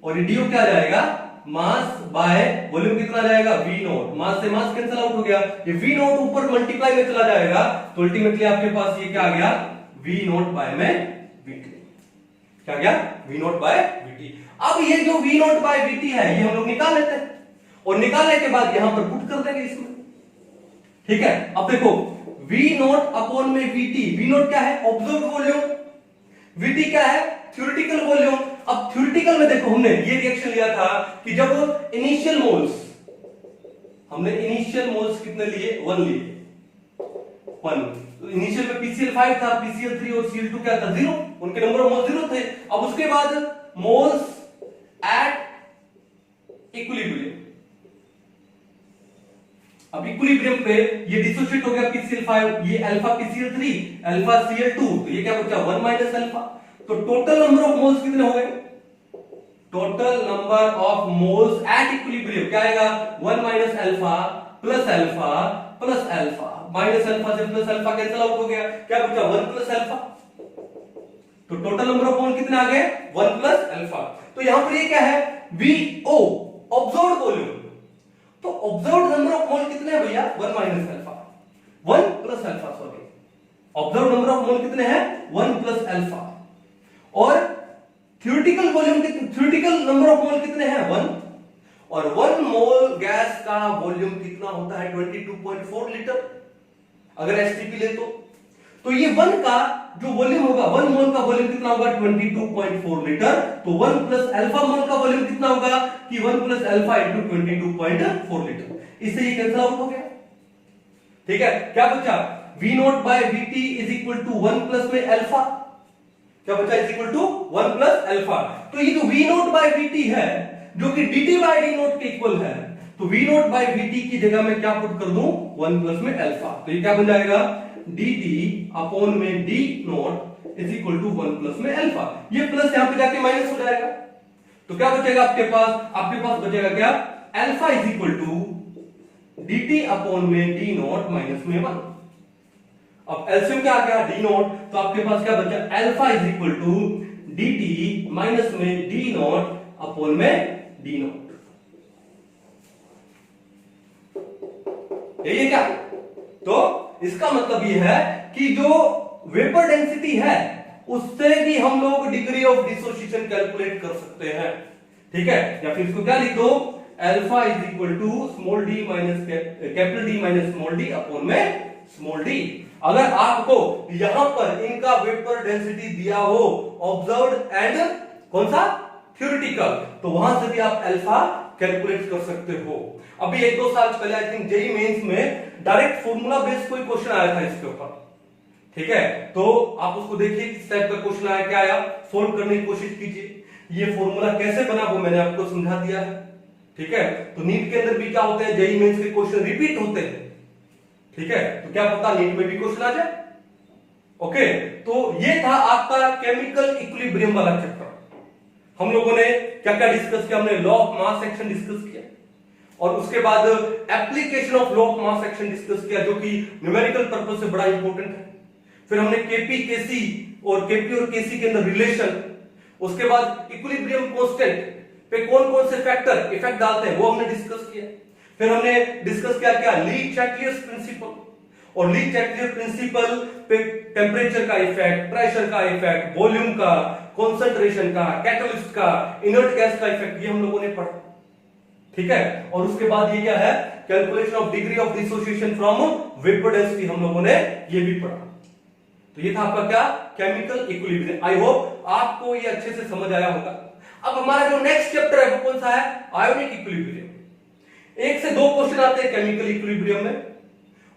और du क्या आ जाएगा, मास बाय वॉल्यूम कितना आ जाएगा, v नॉट। मास से मास कैंसिल आउट हो गया, ये v नॉट ऊपर मल्टीप्लाई में चला जाएगा, तो अल्टीमेटली आपके पास ये क्या आ गया, v नॉट बाय में vt। क्या गया, v नॉट बाय vt। अब ये जो v नॉट बाय vt है ये हम लोग निकाल लेते हैं, और निकालने के बाद यहां पर पुट कर देंगे इसमें, ठीक है। अब देखो v नॉट अपॉन में vt, v नॉट क्या है, ऑब्जर्व्ड वॉल्यूम, vt क्या है, थ्योरेटिकल वॉल्यूम। अब थ्योरेटिकल में देखो हमने ये रिएक्शन लिया था कि जब इनिशियल मोल्स, हमने इनिशियल मोल्स कितने लिए, 1 लिए, 1। तो इनिशियल में PCl5 था, PCl3 और Cl2 क्या था, 0, उनके नंबर ऑफ मोल्स 0 थे। अब उसके बाद मोल्स एट इक्विलिब्रियम, अब इक्विलिब्रियम पे ये डिसोसिएट हो गया PCl5, ये अल्फा PCl3, अल्फा Cl2, तो ये क्या बचा, 1 माइनस अल्फा। तो टोटल नंबर ऑफ मोल्स कितने हो गए, total number of moles at equilibrium क्या आएगा, 1 minus alpha plus alpha plus alpha, minus alpha से प्लस अल्फा कैंसिल आउट हो गया, क्या बचा, 1 प्लस अल्फा। तो टोटल नंबर ऑफ मोल कितने आ गए, 1 प्लस अल्फा। तो यहां पर ये क्या है, VO ऑब्जर्व्ड वॉल्यूम, तो ऑब्जर्व्ड नंबर ऑफ मोल कितने हैं भैया, 1 minus alpha, 1 plus alpha, sorry, observed number of mole कितने हैं, 1 प्लस अल्फा। और थ्योरेटिकल वॉल्यूम कितने, थ्योरेटिकल नंबर ऑफ मोल कितने हैं, 1, और 1 मोल गैस का वॉल्यूम कितना होता है, 22.4 लीटर अगर एसटीपी ले तो ये 1 का जो वॉल्यूम होगा, 1 मोल का वॉल्यूम कितना होगा, 22.4 लीटर। तो 1 प्लस अल्फा मोल का वॉल्यूम कितना होगा कि 1 प्लस अल्फा इंटू 22.4 लीटर, इससे ये कैंसिल आउट हो गया, ठीक है। क्या बचा, v naught by vt is equal to 1 plus में अल्फा, क्या बचा, is equal to 1 plus alpha. तो ये जो v नॉट बाय vt है जो कि dt बाय d नॉट के इक्वल है, तो v नॉट बाय vt की जगह मैं क्या पुट कर दूं, 1 प्लस में अल्फा, तो ये क्या बन जाएगा, dt अपॉन में d naught is equal to 1 plus में अल्फा। ये प्लस यहां पे जाके माइनस हो जाएगा, तो क्या बचेगा आपके पास बचेगा क्या, alpha is equal to dt upon में d नॉट माइनस में 1। अब एलसीएम क्या आ गया, d नॉट, तो आपके पास क्या बचा, alpha is equal to dt minus में d नॉट अपॉन में d नॉट। यही है क्या, तो इसका मतलब ये है कि जो वेपर डेंसिटी है उससे भी हम लोग डिग्री ऑफ डिसोसिएशन कैलकुलेट कर सकते हैं, ठीक है। या फिर इसको क्या लिख दो alpha is equal to small D minus capital D minus small D upon में स्मॉल डी। अगर आपको यहां पर इनका वेपर डेंसिटी दिया हो ऑब्जर्व्ड एंड कौन सा थ्योरेटिकल, तो वहां से भी आप अल्फा कैलकुलेट कर सकते हो। अभी 1-2 साल पहले आई थिंक जेईई मेंस में डायरेक्ट फॉर्मूला बेस्ड कोई क्वेश्चन आया था इसके ऊपर, ठीक है, तो आप उसको देखिए किस टाइप का क्वेश्चन आया, क्या आया, सोल्व करने की कोशिश कीजिए। ये फॉर्मूला कैसे बना वो मैंने आपको समझा दिया है, ठीक है। तो नीट के अंदर भी क्या होते हैं, जेईई मेंस के क्वेश्चन रिपीट होते हैं, ठीक है, तो क्या पता नीट में भी क्वेश्चन आ जाए। ओके, तो ये था आपका केमिकल इक्विलिब्रियम वाला चैप्टर। हम लोगों ने क्या क्या डिस्कस किया, हमने law of mass action discuss किया और उसके बाद application of law of mass action discuss किया, जो कि न्यूमेरिकल पर्पस से बड़ा इंपॉर्टेंट है। फिर हमने केपी केसी और केसी के अंदर रिलेशन, उसके बाद इक्विलिब्रियम कांस्टेंट पे कौन कौन से फैक्टर इफेक्ट डालते हैं वो हमने डिस्कस किया। फिर हमने डिस्कस किया क्या ली चैटलियर्स प्रिंसिपल, और ली चैटलियर प्रिंसिपल पे टेम्परेचर का इफेक्ट, प्रेशर का इफेक्ट, वॉल्यूम का, कंसंट्रेशन का, कैटलिस्ट का, इनर्ट गैस का इफेक्ट, ये हम लोगों ने पढ़ा, ठीक है। और उसके बाद ये क्या है, calculation of degree of dissociation from vapour density, हम लोगों ने ये भी पढ़ा। तो ये था आपका क्या, केमिकल इक्विलिब्रियम। आई होप आपको ये अच्छे से समझ आया होगा। अब हमारा जो नेक्स्ट चैप्टर है वो कौन सा है, आयोनिक इक्विलिब्रियम। 1 से 2 क्वेश्चन आते हैं केमिकल इक्विलिब्रियम में,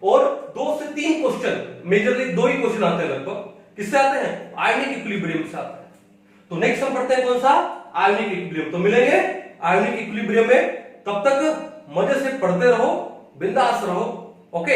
और 2 से 3 क्वेश्चन, मेजरली 2 ही क्वेश्चन आते हैं लगभग, किससे आते हैं, आयोनिक इक्विलिब्रियम से आते हैं। तो नेक्स्ट हम पढ़ते हैं कौन सा, आयोनिक इक्विलिब्रियम। तो मिलेंगे आयोनिक इक्विलिब्रियम में, तब तक मजे से पढ़ते रहो, बिंदास रहो, ओके।